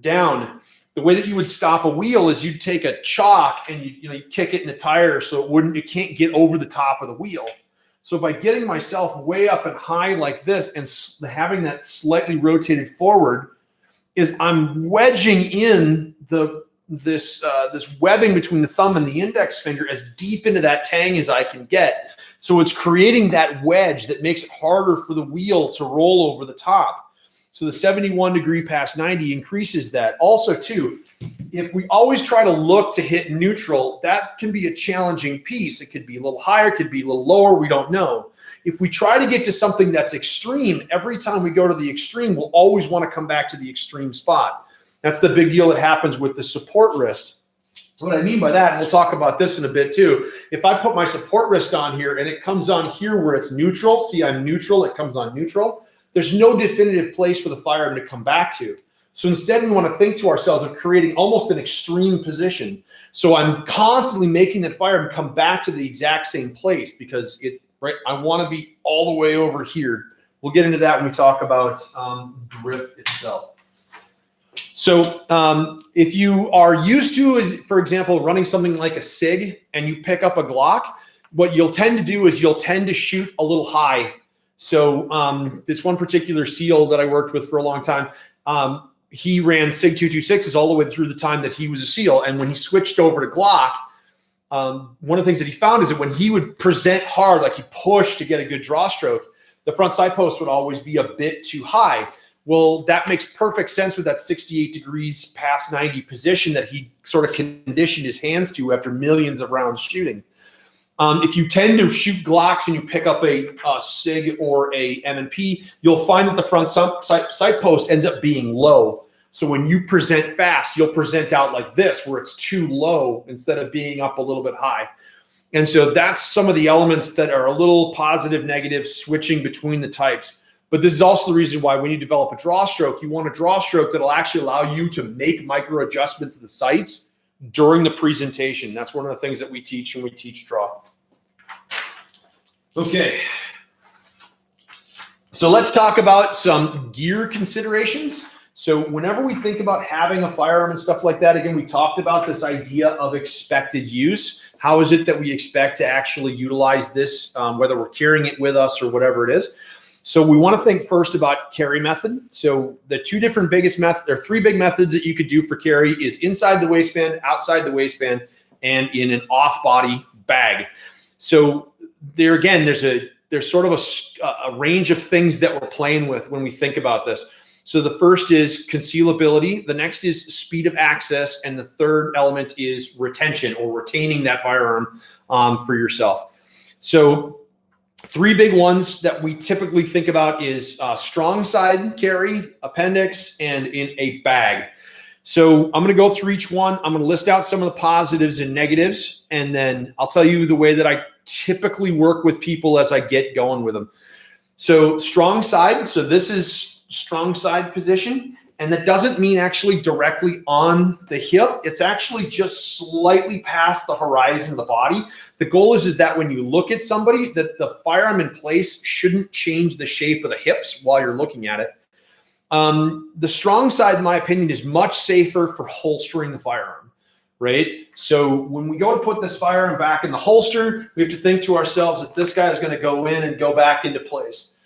down, the way that you would stop a wheel is you'd take a chalk and you kick it in the tire so it can't get over the top of the wheel. So by getting myself way up and high like this and having that slightly rotated forward, is I'm wedging in this webbing between the thumb and the index finger as deep into that tang as I can get. So it's creating that wedge that makes it harder for the wheel to roll over the top. So the 71 degree past 90 increases that. Also too, if we always try to look to hit neutral, that can be a challenging piece. It could be a little higher, it could be a little lower, we don't know. If we try to get to something that's extreme, every time we go to the extreme, we'll always want to come back to the extreme spot. That's the big deal that happens with the support wrist. What I mean by that, and we'll talk about this in a bit too, if I put my support wrist on here and it comes on here where it's neutral, see I'm neutral, it comes on neutral, there's no definitive place for the firearm to come back to. So instead we want to think to ourselves of creating almost an extreme position. So I'm constantly making that firearm come back to the exact same place because I want to be all the way over here. We'll get into that when we talk about grip itself. So if you are used to, for example, running something like a SIG and you pick up a Glock, what you'll tend to do is you'll tend to shoot a little high. So this one particular SEAL that I worked with for a long time, he ran SIG 226s all the way through the time that he was a SEAL. And when he switched over to Glock, one of the things that he found is that when he would present hard, like he pushed to get a good draw stroke, the front sight post would always be a bit too high. Well, that makes perfect sense with that 68 degrees past 90 position that he sort of conditioned his hands to after millions of rounds shooting. If you tend to shoot Glocks and you pick up a SIG or a M&P, you'll find that the front sight post ends up being low. So when you present fast, you'll present out like this, where it's too low instead of being up a little bit high. And so that's some of the elements that are a little positive, negative, switching between the types. But this is also the reason why when you develop a draw stroke, you want a draw stroke that'll actually allow you to make micro adjustments to the sights during the presentation. That's one of the things that we teach when we teach draw. Okay. So let's talk about some gear considerations. So whenever we think about having a firearm and stuff like that, again, we talked about this idea of expected use. How is it that we expect to actually utilize this, whether we're carrying it with us or whatever it is? So we want to think first about carry method. So the two different biggest methods, there are three big methods that you could do for carry: is inside the waistband, outside the waistband, and in an off-body bag. So there again, there's sort of a range of things that we're playing with when we think about this. So the first is concealability, the next is speed of access, and the third element is retention, or retaining that firearm for yourself. So three big ones that we typically think about is strong side carry, appendix, and in a bag. So I'm going to go through each one. I'm going to list out some of the positives and negatives, and then I'll tell you the way that I typically work with people as I get going with them. So strong side. So this is strong side position, and that doesn't mean actually directly on the hip. It's actually just slightly past the horizon of the body. The goal is that when you look at somebody, that the firearm in place shouldn't change the shape of the hips while you're looking at it. The strong side, in my opinion, is much safer for holstering the firearm. right? So when we go to put this firearm back in the holster, we have to think to ourselves that this guy is going to go in and go back into place.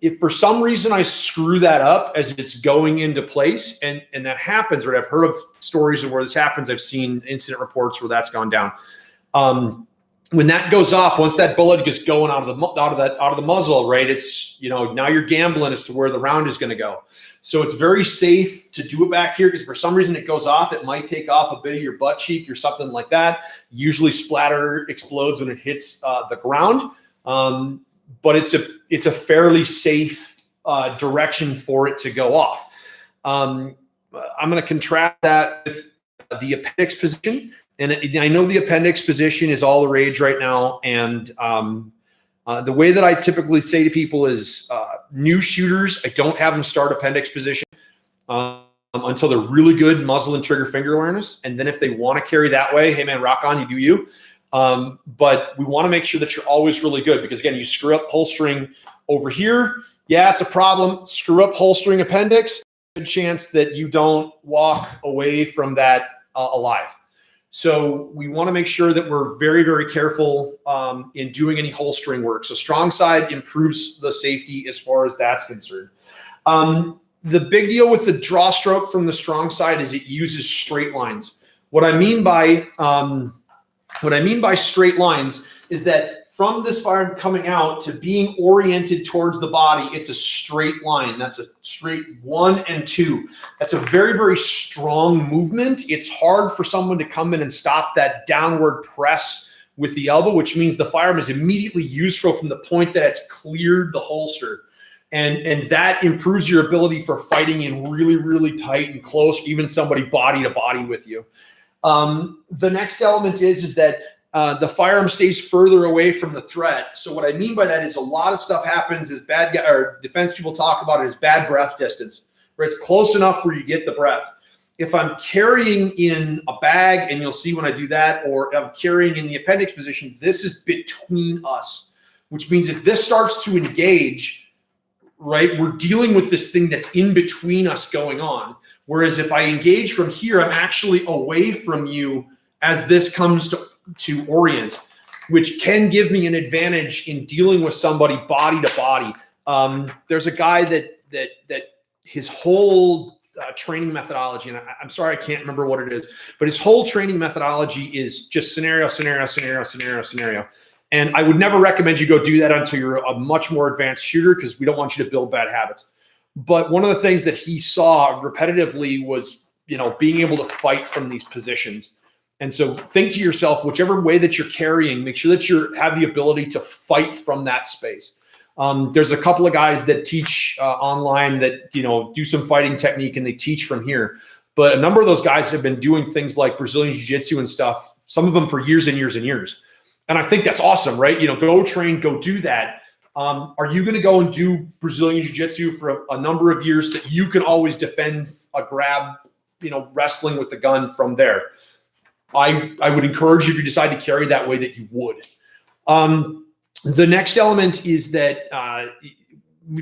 If for some reason I screw that up as it's going into place, and that happens, right? I've heard of stories of where this happens. I've seen incident reports where that's gone down. When that goes off, once that bullet gets going out of the muzzle, right? It's, now you're gambling as to where the round is going to go. So it's very safe to do it back here, because if for some reason it goes off, it might take off a bit of your butt cheek or something like that. Usually splatter explodes when it hits the ground. But it's a fairly safe direction for it to go off. I'm going to contrast that with the appendix position. And I know the appendix position is all the rage right now. And the way that I typically say to people is new shooters, I don't have them start appendix position until they're really good muzzle and trigger finger awareness. And then if they want to carry that way, hey man, rock on, you do you. But we want to make sure that you're always really good, because again, you screw up holstering over here. Yeah, it's a problem. Screw up holstering appendix. Good chance that you don't walk away from that alive. So we want to make sure that we're very, very careful in doing any holstering work. So strong side improves the safety as far as that's concerned. The big deal with the draw stroke from the strong side is it uses straight lines. What I mean by straight lines is that from this firearm coming out to being oriented towards the body, it's a straight line. That's a straight 1 and 2. That's a very, very strong movement. It's hard for someone to come in and stop that downward press with the elbow, which means the firearm is immediately useful from the point that it's cleared the holster. And that improves your ability for fighting in really, really tight and close, even somebody body to body with you. The next element is that the firearm stays further away from the threat. So what I mean by that is a lot of stuff happens as defense people talk about it as bad breath distance, where it's close enough where you get the breath. If I'm carrying in a bag, and you'll see when I do that, or I'm carrying in the appendix position, this is between us, which means if this starts to engage, right, we're dealing with this thing that's in between us going on. Whereas if I engage from here, I'm actually away from you as this comes to orient, which can give me an advantage in dealing with somebody body to body. There's a guy that his whole training methodology, and I'm sorry, I can't remember what it is, but his whole training methodology is just scenario, scenario, scenario, scenario, scenario. And I would never recommend you go do that until you're a much more advanced shooter, because we don't want you to build bad habits. But one of the things that he saw repetitively was, being able to fight from these positions. And so think to yourself, whichever way that you're carrying, make sure that you have the ability to fight from that space. There's a couple of guys that teach online that, do some fighting technique, and they teach from here. But a number of those guys have been doing things like Brazilian Jiu-Jitsu and stuff, some of them for years and years and years. And I think that's awesome, right? Go train, go do that. Are you going to go and do Brazilian Jiu-Jitsu for a number of years that you can always defend a grab, wrestling with the gun from there? I would encourage you, if you decide to carry that way, that you would. The next element is that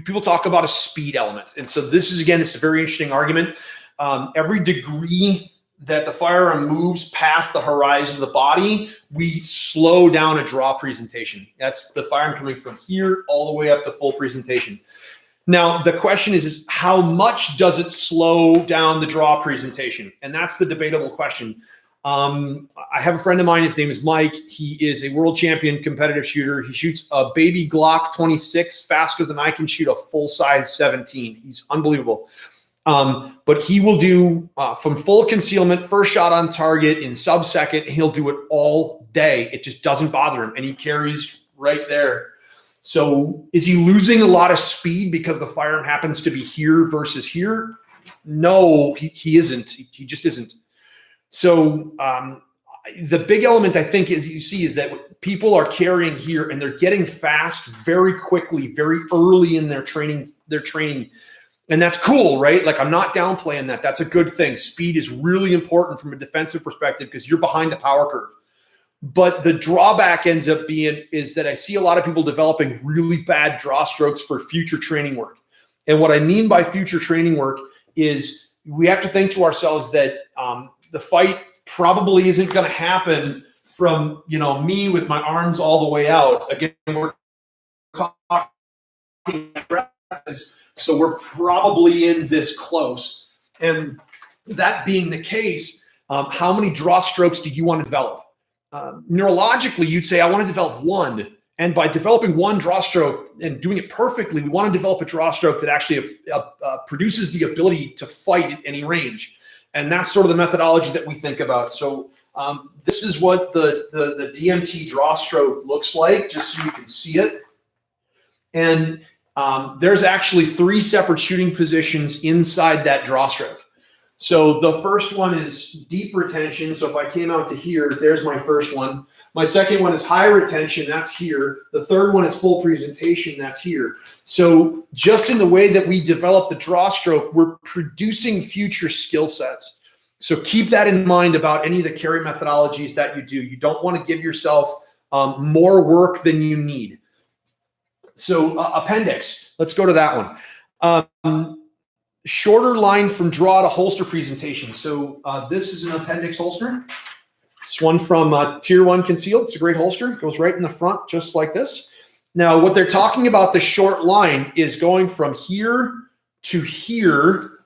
people talk about a speed element. And so this is a very interesting argument. Every degree that the firearm moves past the horizon of the body, we slow down a draw presentation. That's the firearm coming from here all the way up to full presentation. Now, the question is how much does it slow down the draw presentation? And that's the debatable question. I have a friend of mine, his name is Mike. He is a world champion competitive shooter. He shoots a baby Glock 26 faster than I can shoot a full-size 17. He's unbelievable. But he will do from full concealment, first shot on target in sub-second. He'll do it all day. It just doesn't bother him. And he carries right there. So is he losing a lot of speed because the firearm happens to be here versus here? No, he isn't. He just isn't. So the big element, I think, is you see is that people are carrying here and they're getting fast very quickly, very early in their training. And that's cool, right? Like, I'm not downplaying that. That's a good thing. Speed is really important from a defensive perspective because you're behind the power curve. But the drawback ends up being is that I see a lot of people developing really bad draw strokes for future training work. And what I mean by future training work is we have to think to ourselves that the fight probably isn't going to happen from, you know, me with my arms all the way out. Again, we're talking breaths, so we're probably in this close. And that being the case, how many draw strokes do you want to develop? Neurologically, you'd say, I want to develop one. And by developing one draw stroke and doing it perfectly, we want to develop a draw stroke that actually produces the ability to fight at any range. And that's sort of the methodology that we think about. So this is what the DMT draw stroke looks like, just so you can see it. And there's actually 3 separate shooting positions inside that draw stroke. So the first one is deep retention. So if I came out to here, there's my first one. My second one is high retention, that's here. The third one is full presentation, that's here. So just in the way that we develop the draw stroke, we're producing future skill sets. So keep that in mind about any of the carry methodologies that you do. You don't want to give yourself more work than you need. So appendix, let's go to that one. Shorter line from draw to holster presentation. So this is an appendix holster. This one from Tier 1 Concealed. It's a great holster. It goes right in the front, just like this. Now, what they're talking about, the short line, is going from here to here,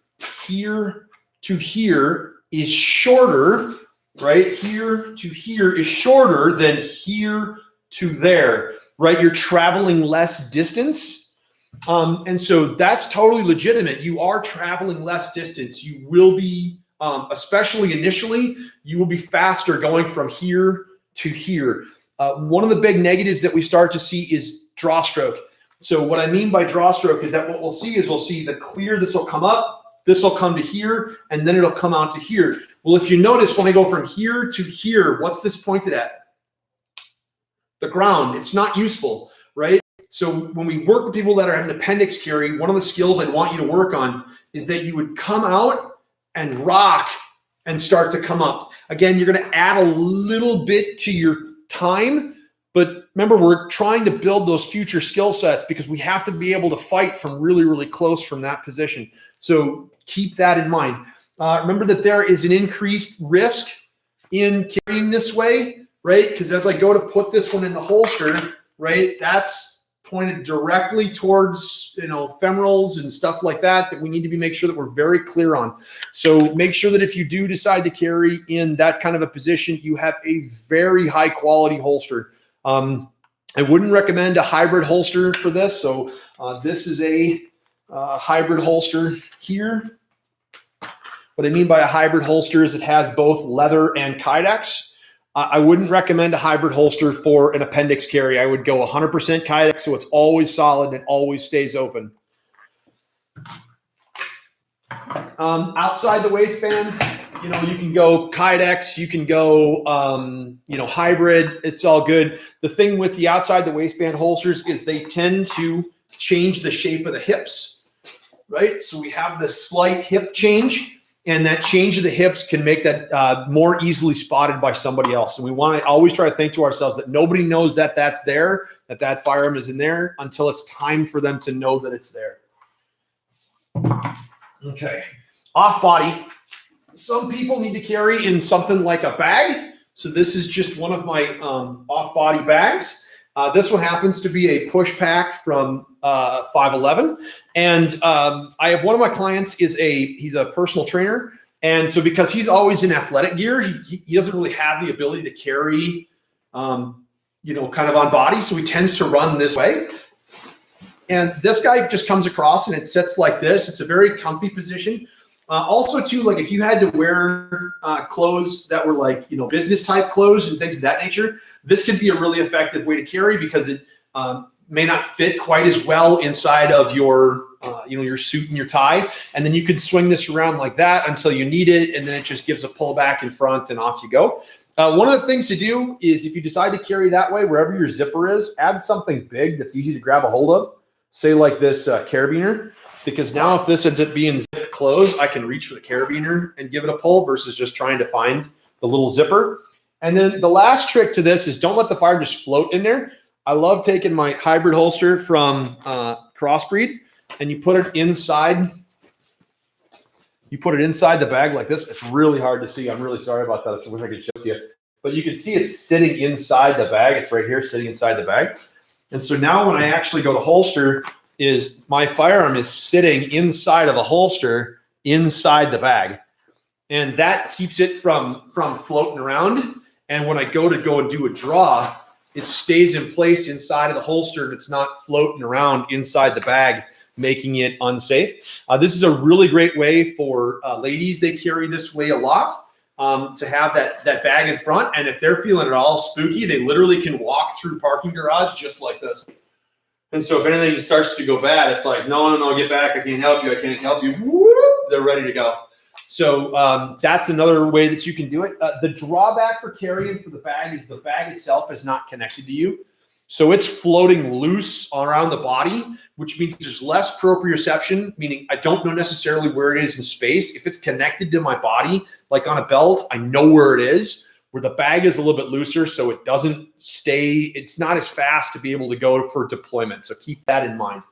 here to here is shorter, right? Here to here is shorter than here to there, right? You're traveling less distance. And so that's totally legitimate. You are traveling less distance. You will be, especially initially, you will be faster going from here to here. One of the big negatives that we start to see is draw stroke. So what I mean by draw stroke is that what we'll see is we'll see the clear, this will come up, this will come to here, and then it'll come out to here. Well, if you notice, when I go from here to here, what's this pointed at? The ground. It's not useful, right? So when we work with people that are having appendix carry, one of the skills I'd want you to work on is that you would come out and rock and start to come up. Again, you're going to add a little bit to your time, but remember, we're trying to build those future skill sets because we have to be able to fight from really, really close from that position. So keep that in mind. Remember that there is an increased risk in carrying this way, right? Because as I go to put this one in the holster, right, that's pointed directly towards, you know, femorals and stuff like that, that we need to make sure that we're very clear on. So make sure that if you do decide to carry in that kind of a position, you have a very high quality holster. I wouldn't recommend a hybrid holster for this. So this is a hybrid holster here. What I mean by a hybrid holster is it has both leather and Kydex. I wouldn't recommend a hybrid holster for an appendix carry. I would go 100% Kydex, so it's always solid and always stays open. Outside the waistband, you know, you can go Kydex, you can go, you know, hybrid. It's all good. The thing with the outside the waistband holsters is they tend to change the shape of the hips, right? So we have this slight hip change. And that change of the hips can make that more easily spotted by somebody else. And we want to always try to think to ourselves that nobody knows that that's there, that that firearm is in there until it's time for them to know that it's there. Okay. Off body. Some people need to carry in something like a bag. So this is just one of my off body bags. This one happens to be a push pack from 511. And I have one of my clients he's a personal trainer. And so because he's always in athletic gear, he doesn't really have the ability to carry, you know, kind of on body. So he tends to run this way. And this guy just comes across and it sits like this. It's a very comfy position. Also too, like if you had to wear clothes that were like, you know, business type clothes and things of that nature, this could be a really effective way to carry because it may not fit quite as well inside of your, you know, your suit and your tie. And then you could swing this around like that until you need it. And then it just gives a pull back in front and off you go. One of the things to do is if you decide to carry that way, wherever your zipper is, add something big that's easy to grab a hold of. Say like this carabiner, because now if this ends up being zipped closed, I can reach for the carabiner and give it a pull versus just trying to find the little zipper. And then the last trick to this is don't let the fire just float in there. I love taking my hybrid holster from Crossbreed and you put it inside You put it inside the bag like this. It's really hard to see. I'm really sorry about that. I wish I could show you. But you can see it's sitting inside the bag. It's right here sitting inside the bag. And so now when I actually go to holster, is my firearm is sitting inside of a holster inside the bag. And that keeps it from floating around. And when I go and do a draw, it stays in place inside of the holster and it's not floating around inside the bag, making it unsafe. This is a really great way for ladies. They carry this way a lot to have that bag in front. And if they're feeling at all spooky, they literally can walk through parking garage just like this. And so if anything starts to go bad, it's like, no, get back. I can't help you. I can't help you. Whoop, they're ready to go. So that's another way that you can do it. The drawback for carrying for the bag is the bag itself is not connected to you. So it's floating loose around the body, which means there's less proprioception, meaning I don't know necessarily where it is in space. If it's connected to my body, like on a belt, I know where it is. Where the bag is a little bit looser, so it doesn't stay, it's not as fast to be able to go for deployment. So keep that in mind.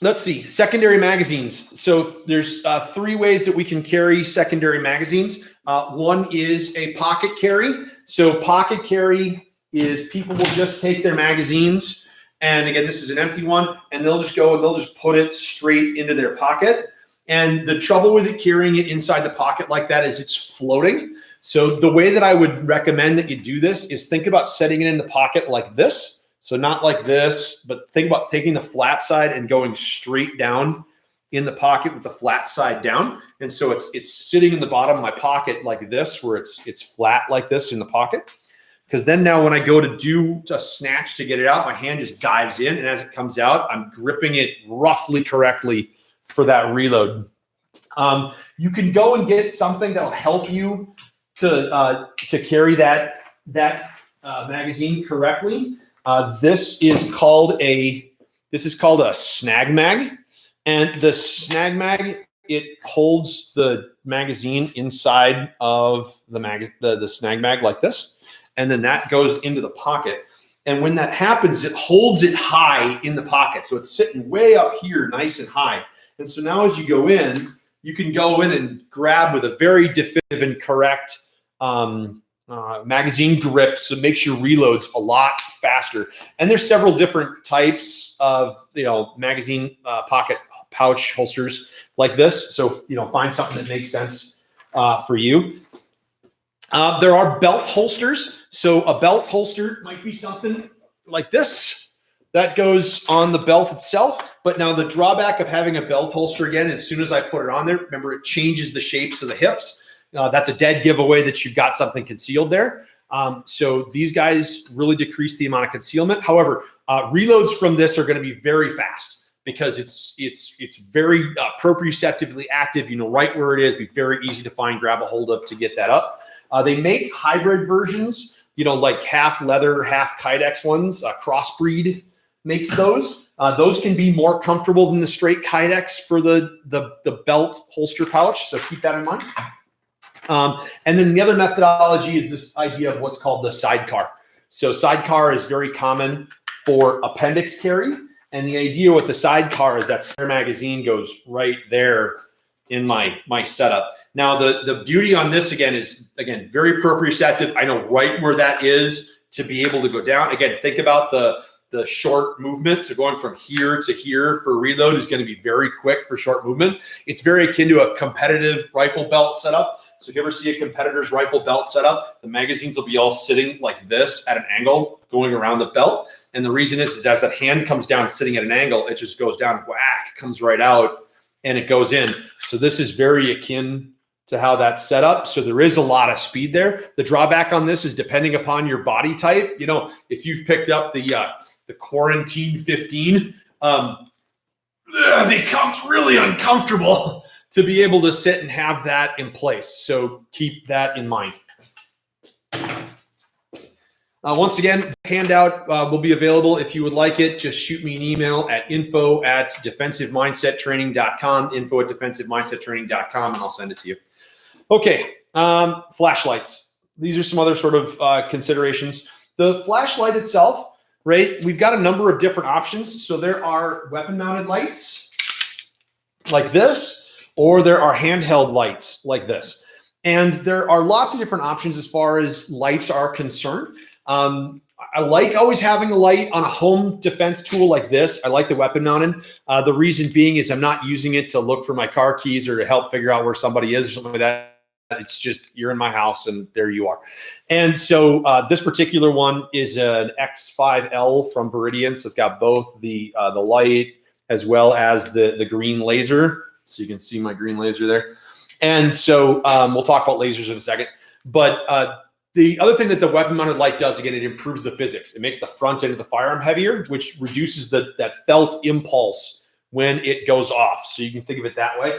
Let's see, secondary magazines. So there's 3 ways that we can carry secondary magazines. One is a pocket carry. So pocket carry is people will just take their magazines, and again, this is an empty one, and they'll just go and they'll just put it straight into their pocket. And the trouble with it carrying it inside the pocket like that is it's floating. So the way that I would recommend that you do this is think about setting it in the pocket like this. So not like this, but think about taking the flat side and going straight down in the pocket with the flat side down. And so it's sitting in the bottom of my pocket like this, where it's flat like this in the pocket. Because then now when I go to do a snatch to get it out, my hand just dives in. And as it comes out, I'm gripping it roughly correctly for that reload. You can go and get something that'll help you to carry that magazine correctly. This is called a snag mag, and the snag mag, it holds the magazine inside of the snag mag like this, and then that goes into the pocket. And when that happens, it holds it high in the pocket, so it's sitting way up here, nice and high. And so now as you go in, you can go in and grab with a very definitive and correct magazine grip, so it makes your reloads a lot faster. And there's several different types of magazine pocket pouch holsters like this. So find something that makes sense for you. There are belt holsters. So a belt holster might be something like this. That goes on the belt itself. But now the drawback of having a belt holster, again, as soon as I put it on there, remember it changes the shapes of the hips. That's a dead giveaway that you've got something concealed there. So these guys really decrease the amount of concealment. However, reloads from this are going to be very fast because it's very proprioceptively active. You know right where it is. Be very easy to find, grab a hold of to get that up. They make hybrid versions, like half leather, half Kydex ones. Crossbreed makes those. Those can be more comfortable than the straight Kydex for the belt holster pouch. So keep that in mind. And then the other methodology is this idea of what's called the sidecar. So sidecar is very common for appendix carry. And the idea with the sidecar is that spare magazine goes right there in my setup. Now, the beauty on this, again, is, very proprioceptive. I know right where that is to be able to go down. Again, think about the short movement. So going from here to here for reload is going to be very quick for short movement. It's very akin to a competitive rifle belt setup. So if you ever see a competitor's rifle belt setup, the magazines will be all sitting like this at an angle going around the belt. And the reason is as that hand comes down sitting at an angle, it just goes down, whack, comes right out, and it goes in. So this is very akin to how that's set up. So there is a lot of speed there. The drawback on this is depending upon your body type. If you've picked up the Quarantine 15, it becomes really uncomfortable to be able to sit and have that in place. So keep that in mind. Once again, the handout will be available. If you would like it, just shoot me an email at info@defensivemindsettraining.com, info@defensivemindsettraining.com, and I'll send it to you. Okay, flashlights. These are some other sort of considerations. The flashlight itself, right? We've got a number of different options. So there are weapon-mounted lights. like this, or there are handheld lights like this. And there are lots of different options as far as lights are concerned. I like always having a light on a home defense tool like this. I like the weapon mounted. The reason being is I'm not using it to look for my car keys or to help figure out where somebody is or something like that. It's just you're in my house and there you are. And so this particular one is an X5L from Veridian. So it's got both the light as well as the green laser. So you can see my green laser there. And so we'll talk about lasers in a second. But the other thing that the weapon mounted light does, again, it improves the physics. It makes the front end of the firearm heavier, which reduces that felt impulse when it goes off. So you can think of it that way.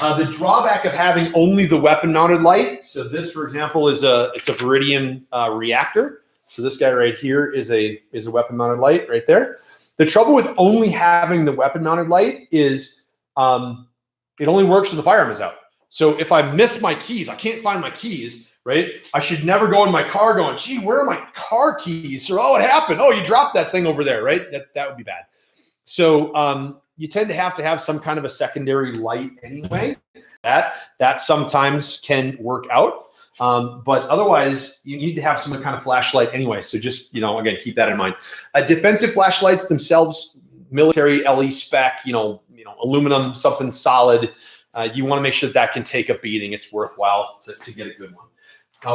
The drawback of having only the weapon mounted light. So this, for example, it's a Veridian reactor. So this guy right here is a weapon mounted light right there. The trouble with only having the weapon mounted light is it only works when the firearm is out. So if I miss my keys, I can't find my keys, right? I should never go in my car going, gee, where are my car keys? Or, oh, what happened? Oh, you dropped that thing over there, right? That would be bad. So you tend to have some kind of a secondary light anyway. That sometimes can work out. But otherwise, you need to have some kind of flashlight anyway. So just, again, keep that in mind. Defensive flashlights themselves, military LE spec, aluminum, something solid. You want to make sure that can take a beating. It's worthwhile to get a good one.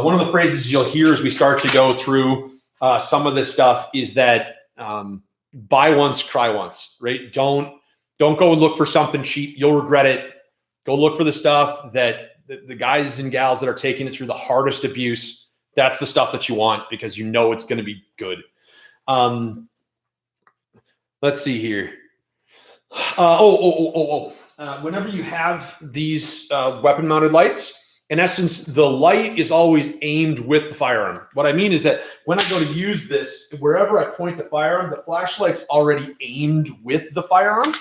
One of the phrases you'll hear as we start to go through some of this stuff is that buy once, cry once, right? Don't go and look for something cheap. You'll regret it. Go look for the stuff that the guys and gals that are taking it through the hardest abuse. That's the stuff that you want because you know it's going to be good. Let's see here. Whenever you have these weapon mounted lights, in essence, the light is always aimed with the firearm. What I mean is that when I go to use this, wherever I point the firearm, the flashlight's already aimed with the firearm.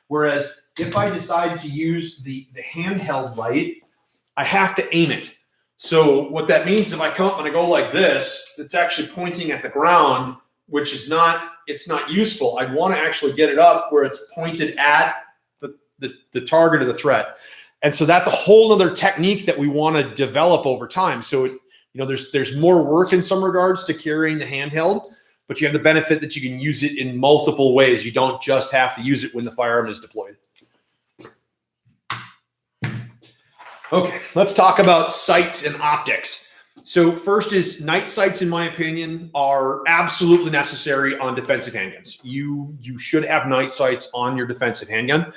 Whereas if I decide to use the handheld light, I have to aim it. So what that means, if I come up and I go like this, it's actually pointing at the ground, which is it's not useful. I'd want to actually get it up where it's pointed at the target of the threat. And so that's a whole other technique that we want to develop over time. So, there's more work in some regards to carrying the handheld, but you have the benefit that you can use it in multiple ways. You don't just have to use it when the firearm is deployed. Okay, let's talk about sights and optics. So first is night sights, in my opinion, are absolutely necessary on defensive handguns. You should have night sights on your defensive handgun.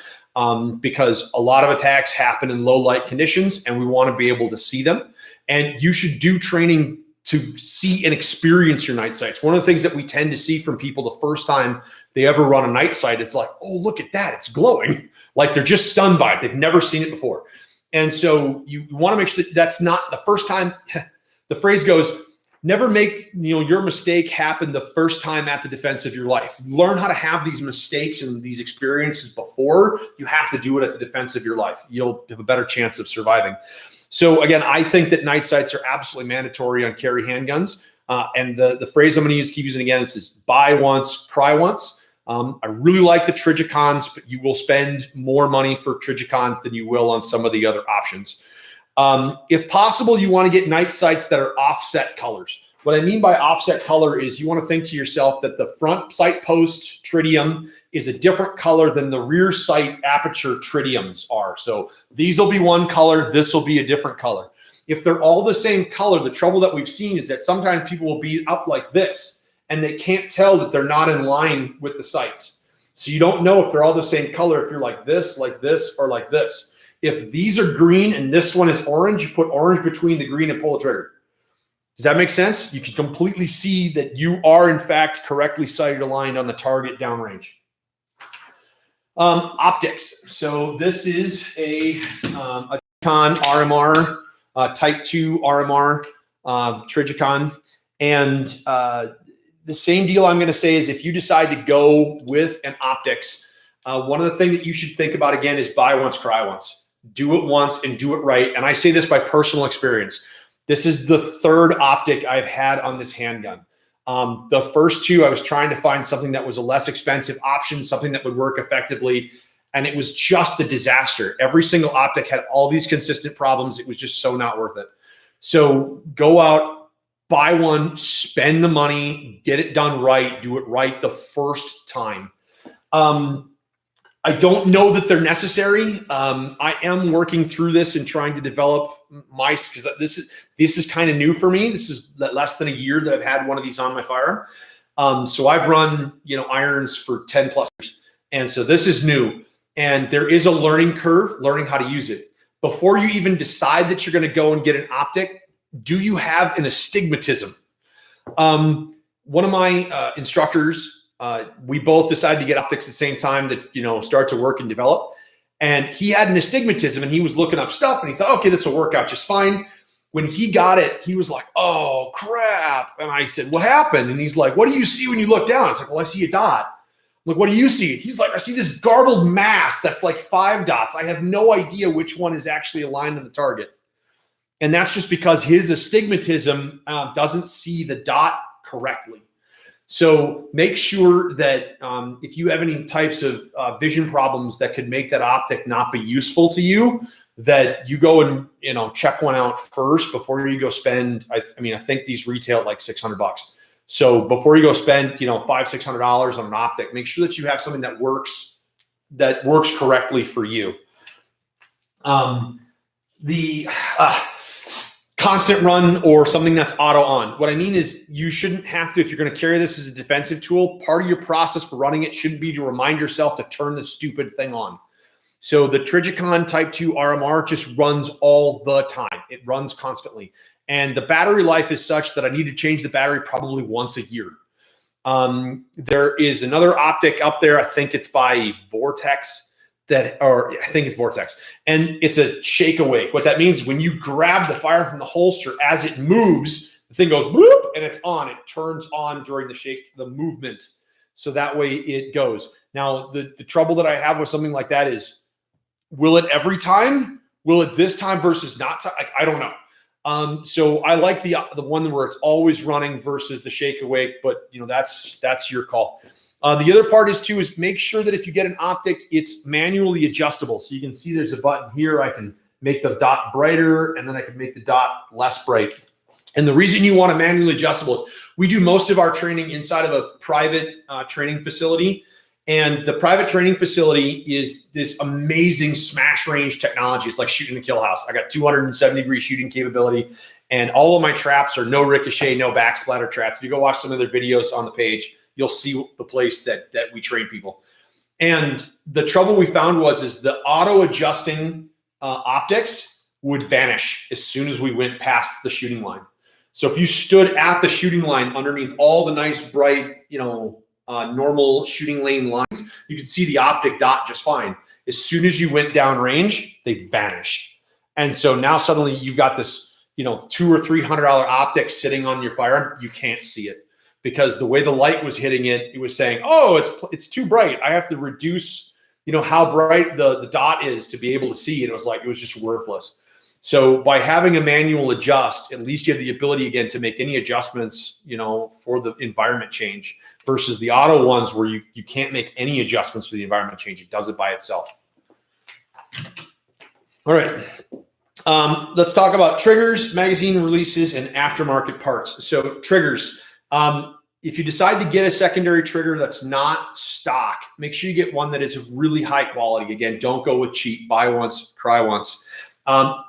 Because a lot of attacks happen in low light conditions and we want to be able to see them. And you should do training to see and experience your night sights. One of the things that we tend to see from people the first time they ever run a night sight is like, oh, look at that, it's glowing. Like they're just stunned by it. They've never seen it before. And so you want to make sure that that's not the first time. The phrase goes, never make your mistake happen the first time at the defense of your life. Learn how to have these mistakes and these experiences before you have to do it at the defense of your life. You'll have a better chance of surviving. So again, I think that night sights are absolutely mandatory on carry handguns. And the phrase I'm going to keep using again is buy once, cry once. I really like the Trigicons, but you will spend more money for Trigicons than you will on some of the other options. If possible, you want to get night sights that are offset colors. What I mean by offset color is you want to think to yourself that the front sight post tritium is a different color than the rear sight aperture tritiums are. So these will be one color, this will be a different color. If they're all the same color, the trouble that we've seen is that sometimes people will be up like this and they can't tell that they're not in line with the sights. So you don't know if they're all the same color if you're like this, or like this. If these are green and this one is orange, you put orange between the green and pull the trigger. Does that make sense? You can completely see that you are, in fact, correctly sighted aligned on the target downrange. Optics. So this is a Trigicon RMR, Type 2 RMR Trigicon. And the same deal I'm going to say is if you decide to go with an optics, one of the things that you should think about, again, is buy once, cry once. Do it once and do it right. And I say this by personal experience. This is the third optic I've had on this handgun. The first two, I was trying to find something that was a less expensive option, something that would work effectively. and it was just a disaster. Every single optic had all these consistent problems. It was just so not worth it. So go out, buy one, spend the money, get it done right, do it right the first time. I don't know that they're necessary. I am working through this and trying to develop my, because this is kind of new for me. This is less than a year that I've had one of these on my firearm. So I've run, irons for 10 plus years. And so this is new. And there is a learning curve, learning how to use it. Before you even decide that you're going to go and get an optic, do you have an astigmatism? One of my instructors, we both decided to get optics at the same time to, start to work and develop. And he had an astigmatism and he was looking up stuff and he thought, okay, this will work out just fine. When he got it, he was like, oh, crap. And I said, what happened? And he's like, what do you see when you look down? It's like, well, I see a dot. I'm like, what do you see? He's like, I see this garbled mass that's like 5 dots. I have no idea which one is actually aligned to the target. And that's just because his astigmatism doesn't see the dot correctly. So make sure that if you have any types of vision problems that could make that optic not be useful to you, that you go and, check one out first before you go spend. I think these retail at like $600. So before you go spend, $500-600 on an optic, make sure that you have something that works correctly for you. The constant run or something that's auto on. What I mean is you shouldn't have to, if you're going to carry this as a defensive tool, part of your process for running it should be to remind yourself to turn the stupid thing on. So the Trigicon Type 2 RMR just runs all the time. It runs constantly. And the battery life is such that I need to change the battery probably once a year. There is another optic up there. I think it's by Vortex. I think it's Vortex, and it's a shake awake. What that means, when you grab the firearm from the holster, as it moves, the thing goes whoop, and it's on. It turns on during the movement. So that way it goes. Now, the trouble that I have with something like that is, will it every time? Will it this time versus not? I don't know. So I like the one where it's always running versus the shake awake, but that's your call. The other part is make sure that if you get an optic, it's manually adjustable. So you can see there's a button here. I can make the dot brighter and then I can make the dot less bright. And the reason you want a manually adjustable is we do most of our training inside of a private training facility. And the private training facility is this amazing smash range technology. It's like shooting the kill house. I got 270-degree shooting capability, and all of my traps are no ricochet, no backsplatter traps. If you go watch some of their videos on the page, you'll see the place that we train people. And the trouble we found is the auto adjusting optics would vanish as soon as we went past the shooting line. So if you stood at the shooting line underneath all the nice bright, normal shooting lane lines, you could see the optic dot just fine. As soon as you went down range, they vanished. And so now suddenly you've got this, $200 or $300 optic sitting on your firearm. You can't see it because the way the light was hitting it, it was saying, oh, it's too bright. I have to reduce, how bright the dot is to be able to see. And it was just worthless. So by having a manual adjust, at least you have the ability again to make any adjustments, for the environment change versus the auto ones where you can't make any adjustments for the environment change. It does it by itself. All right. Let's talk about triggers, magazine releases, and aftermarket parts. So triggers, if you decide to get a secondary trigger that's not stock, make sure you get one that is of really high quality. Again, don't go with cheap, buy once, cry once.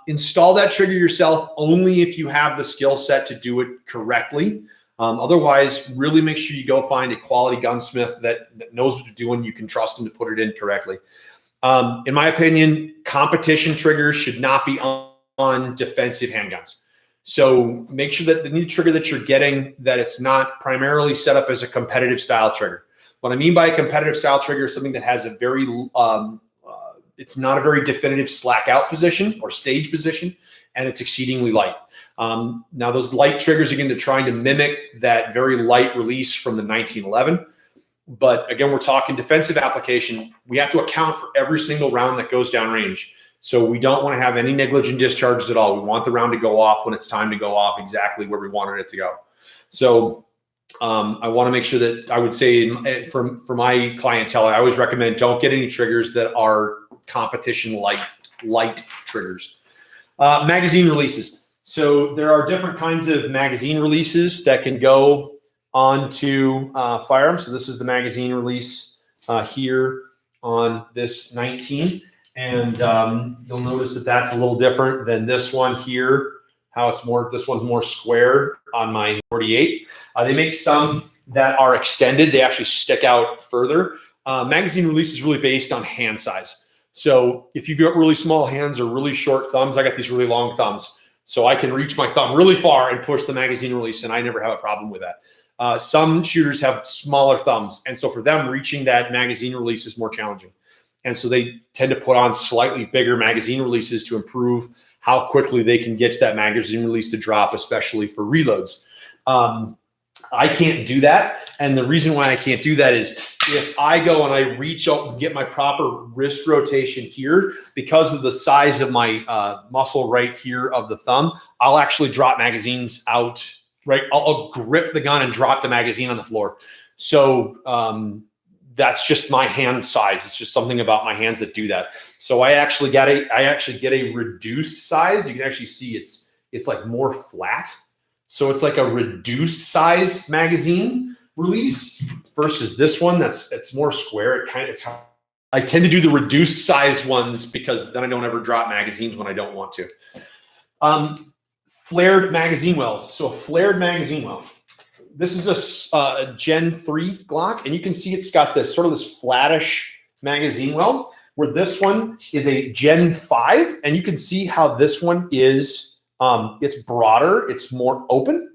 Install that trigger yourself only if you have the skill set to do it correctly. Otherwise, really make sure you go find a quality gunsmith that knows what they're doing. You can trust them to put it in correctly. In my opinion, competition triggers should not be on defensive handguns. So make sure that the new trigger that you're getting, that it's not primarily set up as a competitive style trigger. What I mean by a competitive style trigger is something that has a very it's not a very definitive slack out position or stage position, and it's exceedingly light. Now those light triggers, again, they're trying to mimic that very light release from the 1911. But again, we're talking defensive application. We have to account for every single round that goes down range. So we don't want to have any negligent discharges at all. We want the round to go off when it's time to go off exactly where we wanted it to go. So I want to make sure that I would say for my clientele, I always recommend don't get any triggers that are competition light triggers. Magazine releases. So there are different kinds of magazine releases that can go onto firearms. So this is the magazine release here on this 19. And you'll notice that that's a little different than this one here. How it's more, this one's more square on my 48. They make some that are extended. They actually stick out further. Magazine release is really based on hand size. So if you've got really small hands or really short thumbs, I got these really long thumbs. So I can reach my thumb really far and push the magazine release, and I never have a problem with that. Some shooters have smaller thumbs, and so for them, reaching that magazine release is more challenging. And so they tend to put on slightly bigger magazine releases to improve how quickly they can get to that magazine release to drop, especially for reloads. I can't do that. And the reason why I can't do that is if I go and I reach out and get my proper wrist rotation here, because of the size of my muscle right here of the thumb, I'll actually drop magazines out, right? I'll grip the gun and drop the magazine on the floor. So that's just my hand size. It's just something about my hands that do that. So I actually get a reduced size. You can actually see it's like more flat. So it's like a reduced size magazine release versus this one it's more square. I tend to do the reduced size ones because then I don't ever drop magazines when I don't want to. Flared magazine wells. So a flared magazine well. This is a Gen 3 Glock, and you can see it's got this sort of this flattish magazine well, where this one is a Gen 5, and you can see how this one is, it's broader, it's more open.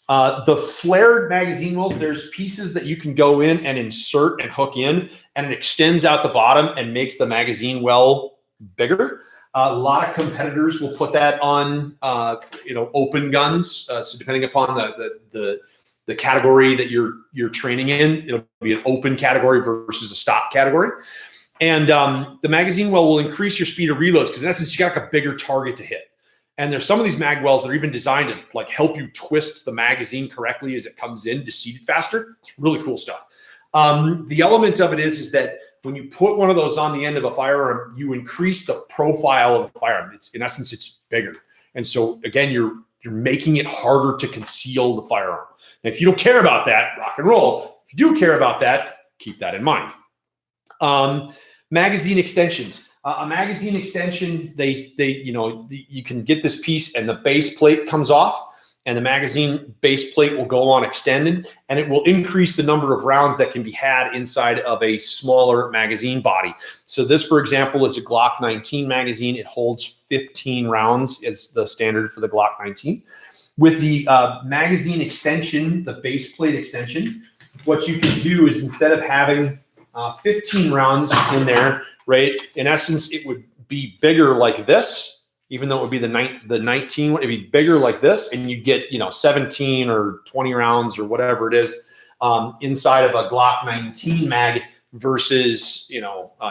The flared magazine wells, there's pieces that you can go in and insert and hook in, and it extends out the bottom and makes the magazine well bigger. A lot of competitors will put that on, open guns. So depending upon the category that you're training in, it'll be an open category versus a stop category. And the magazine well will increase your speed of reloads because in essence, you got like a bigger target to hit. And there's some of these mag wells that are even designed to like help you twist the magazine correctly as it comes in to seat it faster. It's really cool stuff. The element of it is that when you put one of those on the end of a firearm, you increase the profile of the firearm. In essence, it's bigger. And so again, you're making it harder to conceal the firearm. And if you don't care about that, rock and roll. If you do care about that, keep that in mind. Magazine extensions. A magazine extension, you can get this piece and the base plate comes off, and the magazine base plate will go on extended, and it will increase the number of rounds that can be had inside of a smaller magazine body. So this, for example, is a Glock 19 magazine. It holds 15 rounds is the standard for the Glock 19. With the magazine extension, the base plate extension, what you can do is instead of having 15 rounds in there, right, in essence, it would be bigger like this. Even though it would be the 19 one, it'd be bigger like this, and you'd get 17 or 20 rounds or whatever it is inside of a Glock 19 mag versus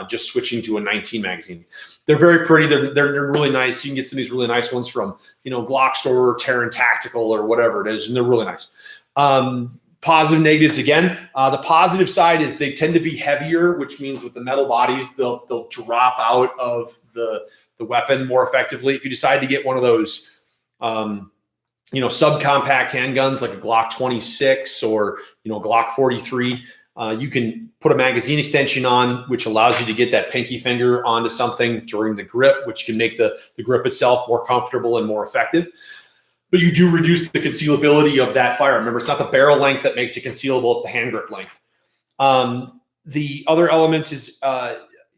just switching to a 19 magazine. They're very pretty. They're really nice. You can get some of these really nice ones from Glock Store or Terran Tactical or whatever it is, and they're really nice. Positive, negatives again. The positive side is they tend to be heavier, which means with the metal bodies, they'll drop out of the weapon more effectively. If you decide to get one of those, subcompact handguns like a Glock 26 or Glock 43, you can put a magazine extension on, which allows you to get that pinky finger onto something during the grip, which can make the grip itself more comfortable and more effective. But you do reduce the concealability of that firearm. Remember, it's not the barrel length that makes it concealable; it's the hand grip length. The other element is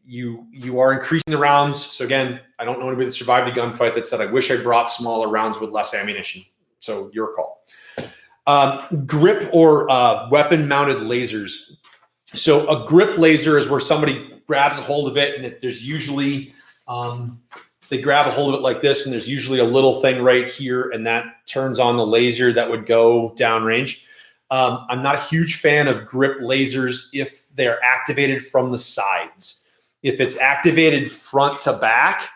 you are increasing the rounds. So again, I don't know anybody that survived a gunfight that said, I wish I brought smaller rounds with less ammunition. So your call. Grip or weapon mounted lasers. So a grip laser is where somebody grabs a hold of it, and there's usually, they grab a hold of it like this, and there's usually a little thing right here, and that turns on the laser that would go downrange. I'm not a huge fan of grip lasers if they're activated from the sides. If it's activated front to back,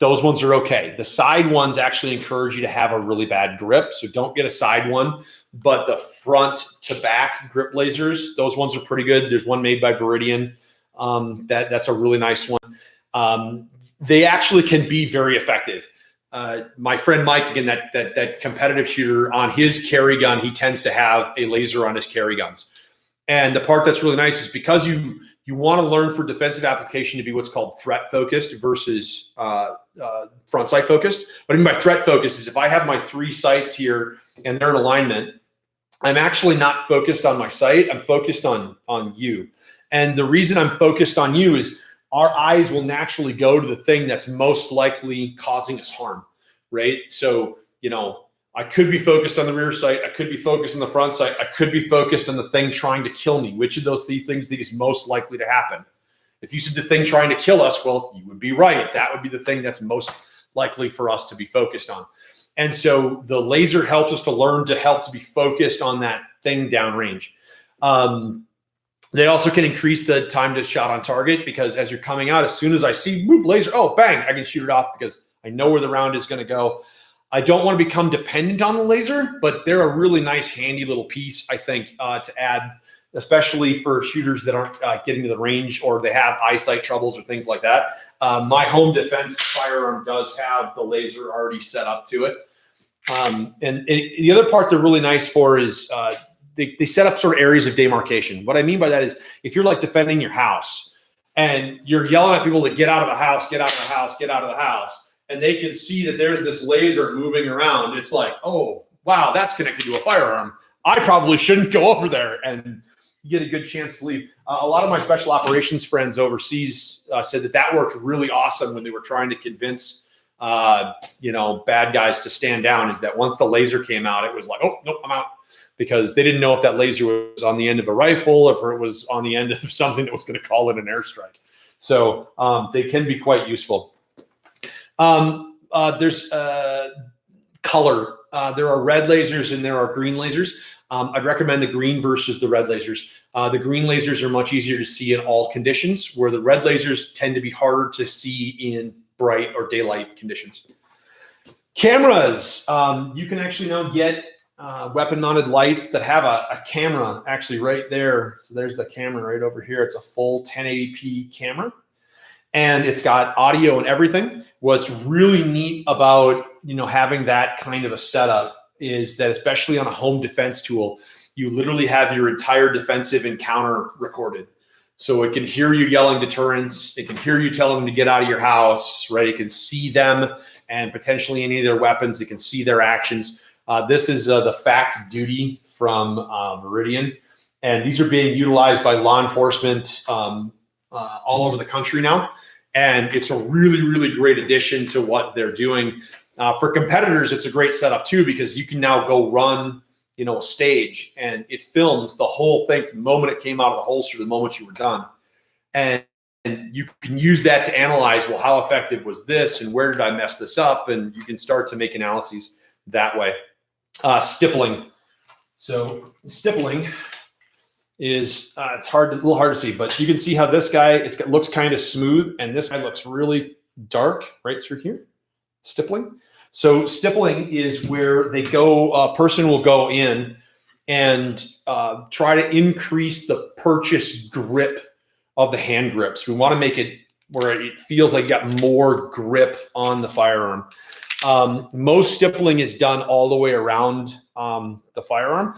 those ones are okay. The side ones actually encourage you to have a really bad grip. So don't get a side one, but the front to back grip lasers, those ones are pretty good. There's one made by Viridian. That's a really nice one. They actually can be very effective. My friend Mike, again, that competitive shooter, on his carry gun, he tends to have a laser on his carry guns. And the part that's really nice is because you want to learn for defensive application to be what's called threat focused versus front sight focused. What I mean by threat focused is if I have my 3 sights here and they're in alignment, I'm actually not focused on my sight. I'm focused on you. And the reason I'm focused on you is our eyes will naturally go to the thing that's most likely causing us harm, right? So, I could be focused on the rear sight. I could be focused on the front sight. I could be focused on the thing trying to kill me. Which of those 3 things think is most likely to happen? If you said the thing trying to kill us, well, you would be right. That would be the thing that's most likely for us to be focused on. And so the laser helps us to learn to be focused on that thing downrange. They also can increase the time to shot on target, because as you're coming out, as soon as I see whoop, laser, oh, bang, I can shoot it off because I know where the round is going to go. I don't want to become dependent on the laser, but they're a really nice, handy little piece, I think, to add, especially for shooters that aren't getting to the range or they have eyesight troubles or things like that. My home defense firearm does have the laser already set up to it. And the other part they're really nice for is they set up sort of areas of demarcation. What I mean by that is if you're like defending your house and you're yelling at people to get out of the house, get out of the house, get out of the house, and they can see that there's this laser moving around, it's like, oh, wow, that's connected to a firearm. I probably shouldn't go over there, and you get a good chance to leave. A lot of my special operations friends overseas said that worked really awesome when they were trying to convince bad guys to stand down, is that once the laser came out, it was like, oh, nope, I'm out. Because they didn't know if that laser was on the end of a rifle, if it was on the end of something that was going to call it an airstrike. So they can be quite useful. There's color. There are red lasers and there are green lasers. I'd recommend the green versus the red lasers. The green lasers are much easier to see in all conditions, where the red lasers tend to be harder to see in bright or daylight conditions. Cameras. You can actually now get weapon-mounted lights that have a camera actually right there. So there's the camera right over here. It's a full 1080p camera, and it's got audio and everything. What's really neat about having that kind of a setup is that, especially on a home defense tool, you literally have your entire defensive encounter recorded. So it can hear you yelling deterrence. It can hear you telling them to get out of your house, right? It can see them and potentially any of their weapons. It can see their actions. This is the Fact Duty from Viridian, and these are being utilized by law enforcement all over the country now. And it's a really, really great addition to what they're doing. For competitors, it's a great setup too, because you can now go run, a stage, and it films the whole thing from the moment it came out of the holster to the moment you were done. And you can use that to analyze, well, how effective was this, and where did I mess this up? And you can start to make analyses that way. Stippling. So stippling is it's a little hard to see, but you can see how this guy looks kind of smooth, and this guy looks really dark right through here. Stippling. So stippling is where a person will go in and try to increase the purchase grip of the hand grips. We want to make it where it feels like you got more grip on the firearm. Most stippling is done all the way around the firearm.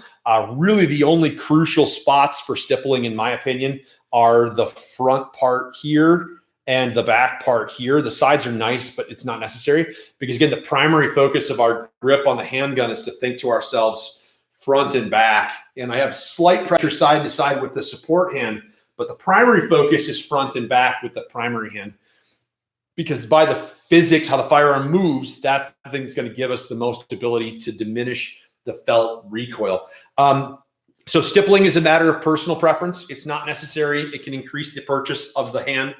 Really, the only crucial spots for stippling, in my opinion, are the front part here and the back part here. The sides are nice, but it's not necessary, because again, the primary focus of our grip on the handgun is to think to ourselves front and back. And I have slight pressure side to side with the support hand, but the primary focus is front and back with the primary hand. Because by the physics, how the firearm moves, that's the thing that's going to give us the most ability to diminish the felt recoil. So stippling is a matter of personal preference. It's not necessary. It can increase the purchase of the hand.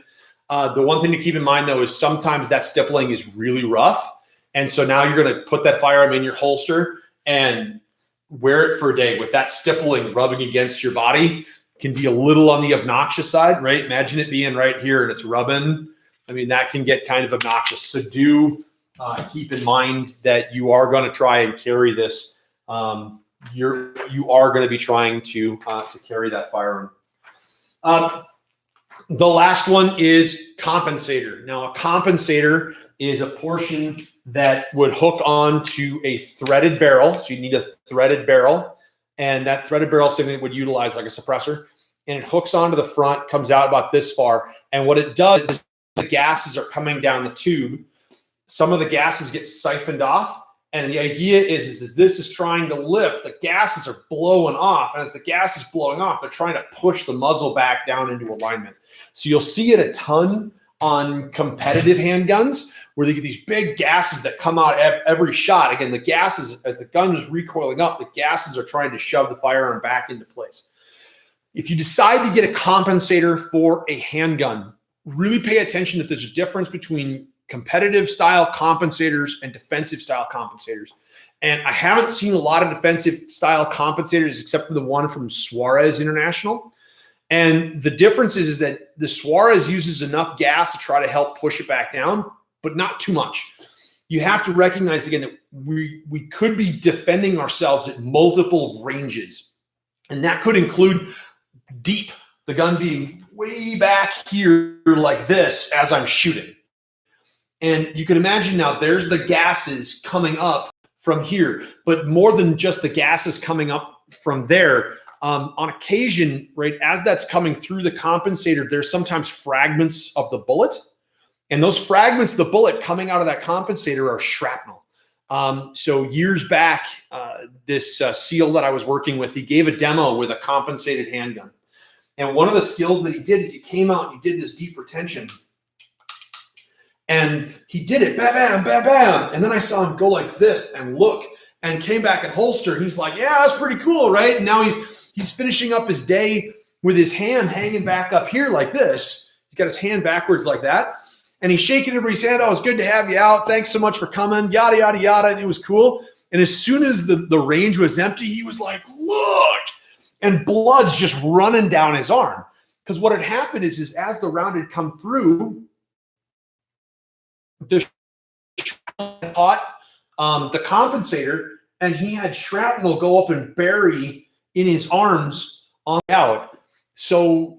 The one thing to keep in mind, though, is sometimes that stippling is really rough. And so now you're going to put that firearm in your holster and wear it for a day with that stippling rubbing against your body. Can be a little on the obnoxious side, right? Imagine it being right here and it's rubbing. I mean, that can get kind of obnoxious. So do keep in mind that you are going to try and carry this. You are going to be trying to carry that firearm. The last one is compensator. Now, a compensator is a portion that would hook on to a threaded barrel. So you need a threaded barrel, and that threaded barrel is something that would utilize like a suppressor, and it hooks onto the front, comes out about this far. And what it does is the gases are coming down the tube. Some of the gases get siphoned off. And the idea is this is trying to lift. The gases are blowing off. And as the gas is blowing off, they're trying to push the muzzle back down into alignment. So you'll see it a ton on competitive handguns where they get these big gases that come out every shot. Again, the gases, as the gun is recoiling up, the gases are trying to shove the firearm back into place. If you decide to get a compensator for a handgun, really pay attention that there's a difference between competitive style compensators and defensive style compensators. And I haven't seen a lot of defensive style compensators except for the one from Suarez International. And the difference is that the Suarez uses enough gas to try to help push it back down, but not too much. You have to recognize again that we could be defending ourselves at multiple ranges. And that could include deep, the gun being way back here like this as I'm shooting. And you can imagine now there's the gases coming up from here, but more than just the gases coming up from there. On occasion, right, as that's coming through the compensator, there's sometimes fragments of the bullet. And those fragments of the bullet coming out of that compensator are shrapnel. So years back, this SEAL that I was working with, he gave a demo with a compensated handgun. And one of the skills that he did is he came out and he did this deep retention. And he did it, bam, bam, bam, bam. And then I saw him go like this and look and came back and holster. He's like, yeah, that's pretty cool, right? And now he's finishing up his day with his hand hanging back up here like this. He's got his hand backwards like that. And he's shaking everybody's hand. Oh, it was good to have you out. Thanks so much for coming, yada, yada, yada. And it was cool. And as soon as the range was empty, he was like, look. And blood's just running down his arm. Because what had happened is as the round had come through, the caught the compensator, and he had shrapnel go up and bury in his arms on out. So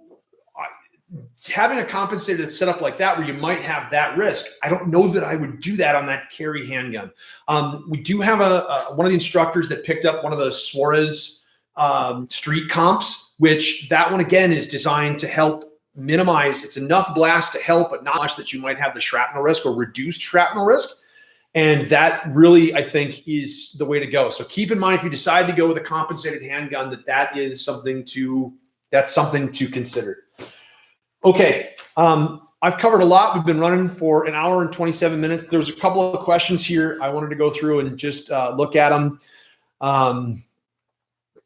having a compensator that's set up like that where you might have that risk, I don't know that I would do that on that carry handgun. We do have one of the instructors that picked up one of the Suarez street comps, which that one again is designed to help minimize. It's enough blast to help, but not much that you might have the shrapnel risk or reduced shrapnel risk. And that really, I think, is the way to go. So keep in mind, if you decide to go with a compensated handgun, that's something to consider. Okay. I've covered a lot. We've been running for an hour and 27 minutes. There's a couple of questions here I wanted to go through and just look at them.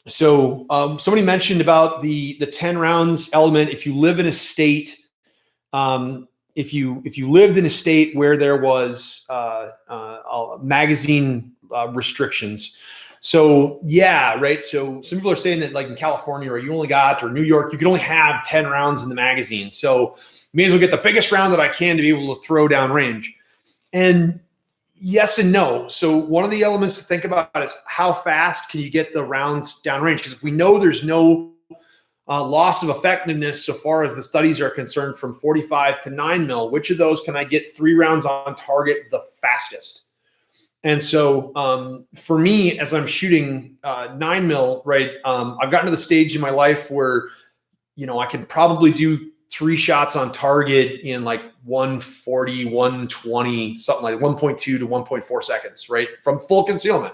So somebody mentioned about the 10 rounds element. If you live in a state, if you lived in a state where there was magazine restrictions. So yeah, right. So some people are saying that like in California, or you only got, or New York, you can only have 10 rounds in the magazine. So may as well get the biggest round that I can to be able to throw down range. And yes and no. So one of the elements to think about is how fast can you get the rounds downrange? Because if we know there's no loss of effectiveness so far as the studies are concerned from 45 to 9 mil, which of those can I get 3 rounds on target the fastest? And so for me, as I'm shooting 9 mil, right, I've gotten to the stage in my life where, I can probably do 3 shots on target in like 140, 120, something like 1.2 to 1.4 seconds, right? From full concealment.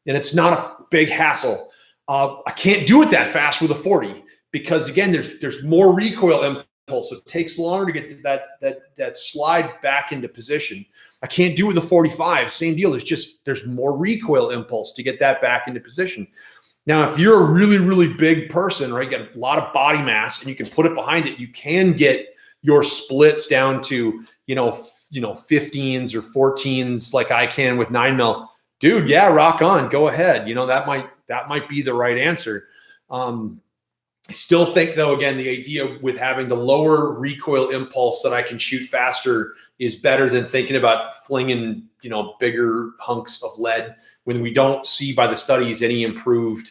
And it's not a big hassle. I can't do it that fast with a 40 because again, there's more recoil impulse. So it takes longer to get to that slide back into position. I can't do it with a 45, same deal. There's more recoil impulse to get that back into position. Now, if you're a really, really big person, right, you got a lot of body mass and you can put it behind it, you can get your splits down to, 15s or 14s like I can with 9 mil. Dude, yeah, rock on, go ahead. That might be the right answer. I still think, though, again, the idea with having the lower recoil impulse that I can shoot faster is better than thinking about flinging, bigger hunks of lead when we don't see by the studies any improved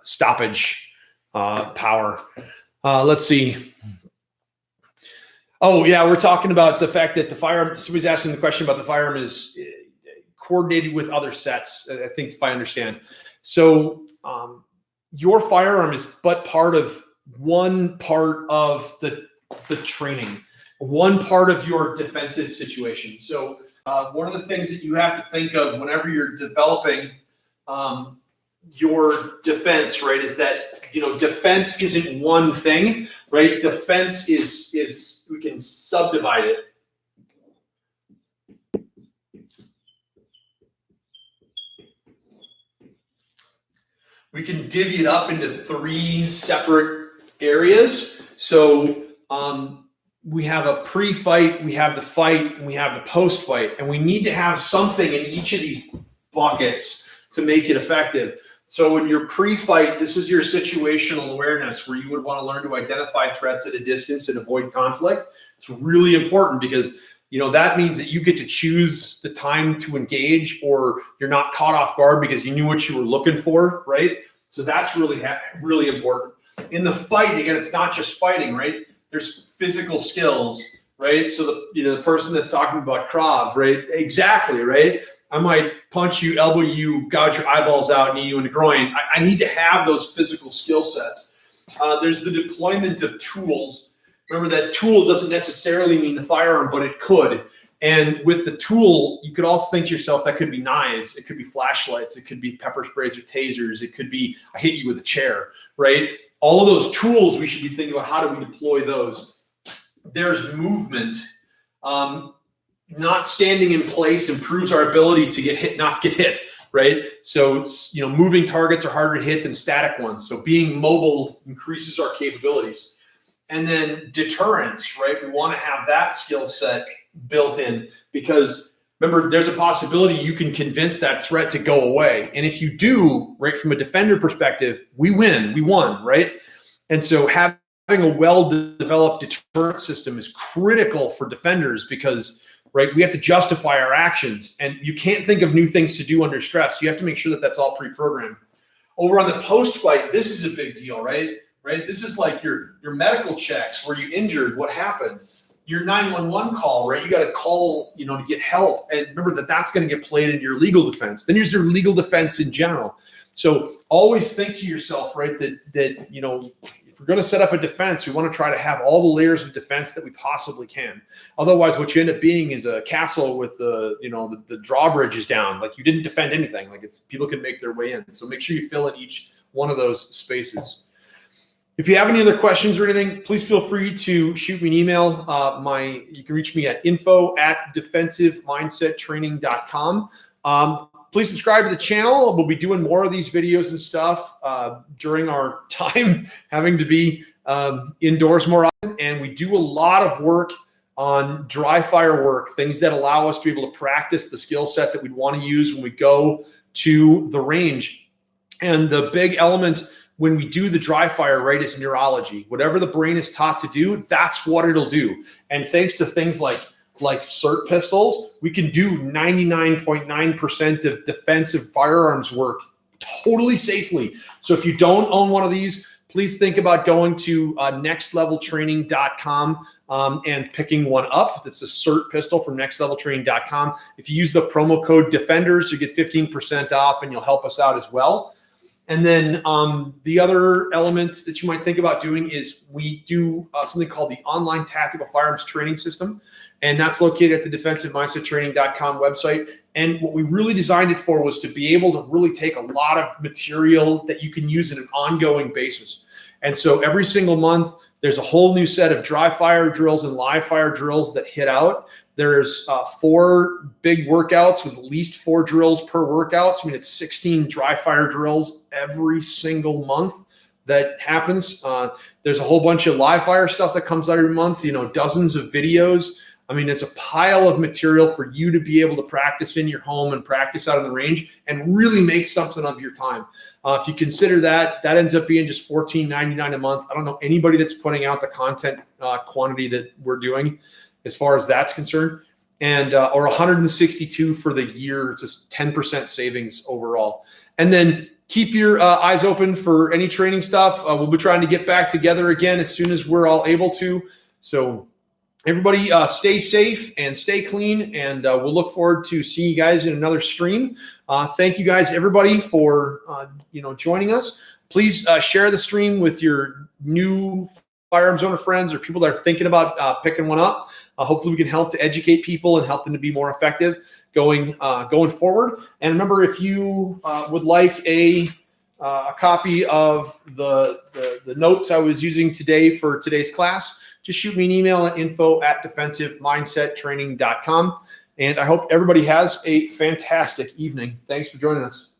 stoppage power. Let's see. Oh yeah, we're talking about the fact that the firearm. Somebody's asking the question about the firearm is coordinated with other sets. I think, if I understand, so. Your firearm is but one part of the training, one part of your defensive situation. So one of the things that you have to think of whenever you're developing your defense, right, is that defense isn't one thing, right? Defense is we can subdivide it. We can divvy it up into 3 separate areas. So we have a pre-fight, we have the fight, and we have the post-fight. And we need to have something in each of these buckets to make it effective. So in your pre-fight, this is your situational awareness, where you would want to learn to identify threats at a distance and avoid conflict. It's really important because that means that you get to choose the time to engage, or you're not caught off guard because you knew what you were looking for, right? So that's really important. In the fight, again, it's not just fighting, right? There's physical skills, right? So the person that's talking about Krav, right? Exactly, right? I might punch you, elbow you, gouge your eyeballs out, knee you in the groin. I need to have those physical skill sets. There's the deployment of tools. Remember that tool doesn't necessarily mean the firearm, but it could. And with the tool, you could also think to yourself, that could be knives, it could be flashlights, it could be pepper sprays or tasers, it could be I hit you with a chair, right? All of those tools, we should be thinking about how do we deploy those. There's movement. Not standing in place improves our ability to get hit, not get hit, right? So, moving targets are harder to hit than static ones. So being mobile increases our capabilities. And then deterrence, right? We want to have that skill set built in because remember, there's a possibility you can convince that threat to go away. And if you do, right, from a defender perspective, we won, right? And so having a well-developed deterrent system is critical for defenders because, right, we have to justify our actions. And you can't think of new things to do under stress. You have to make sure that that's all pre-programmed. Over on the post-fight, this is a big deal, right? Right? This is like your medical checks. Were you injured? What happened? Your 911 call, right? You got to call, to get help. And remember that's going to get played in your legal defense. Then here's your legal defense in general. So always think to yourself, right, that if we're going to set up a defense, we want to try to have all the layers of defense that we possibly can. Otherwise, what you end up being is a castle with the drawbridges down. Like you didn't defend anything. Like people can make their way in. So make sure you fill in each one of those spaces. If you have any other questions or anything, please feel free to shoot me an email. You can reach me at info@defensivemindsettraining.com. Please subscribe to the channel. We'll be doing more of these videos and stuff during our time having to be indoors more often. And we do a lot of work on dry fire work, things that allow us to be able to practice the skill set that we'd want to use when we go to the range. And the big element when we do the dry fire, right, is neurology. Whatever the brain is taught to do, that's what it'll do. And thanks to things like SIRT pistols, we can do 99.9% of defensive firearms work totally safely. So if you don't own one of these, please think about going to nextleveltraining.com and picking one up. That's a SIRT pistol from nextleveltraining.com. If you use the promo code DEFENDERS, you get 15% off and you'll help us out as well. And then the other element that you might think about doing is we do something called the Online Tactical Firearms Training System. And that's located at the defensivemindsettraining.com website. And what we really designed it for was to be able to really take a lot of material that you can use in an ongoing basis. And so every single month, there's a whole new set of dry fire drills and live fire drills that hit out. There's 4 big workouts with at least 4 drills per workout. So, it's 16 dry fire drills every single month that happens. There's a whole bunch of live fire stuff that comes out every month, dozens of videos. I mean, it's a pile of material for you to be able to practice in your home and practice out on the range and really make something of your time. If you consider that ends up being just $14.99 a month. I don't know anybody that's putting out the content quantity that we're doing as far as that's concerned. And or 162 for the year, just 10% savings overall. And then keep your eyes open for any training stuff. We'll be trying to get back together again as soon as we're all able to. So everybody stay safe and stay clean, and we'll look forward to seeing you guys in another stream. Thank you guys, everybody, for joining us. Please share the stream with your new firearms owner friends or people that are thinking about picking one up. Hopefully we can help to educate people and help them to be more effective going forward. And remember, if you would like a copy of the notes I was using today for today's class, just shoot me an email at info@defensivemindsettraining.com. And I hope everybody has a fantastic evening. Thanks for joining us.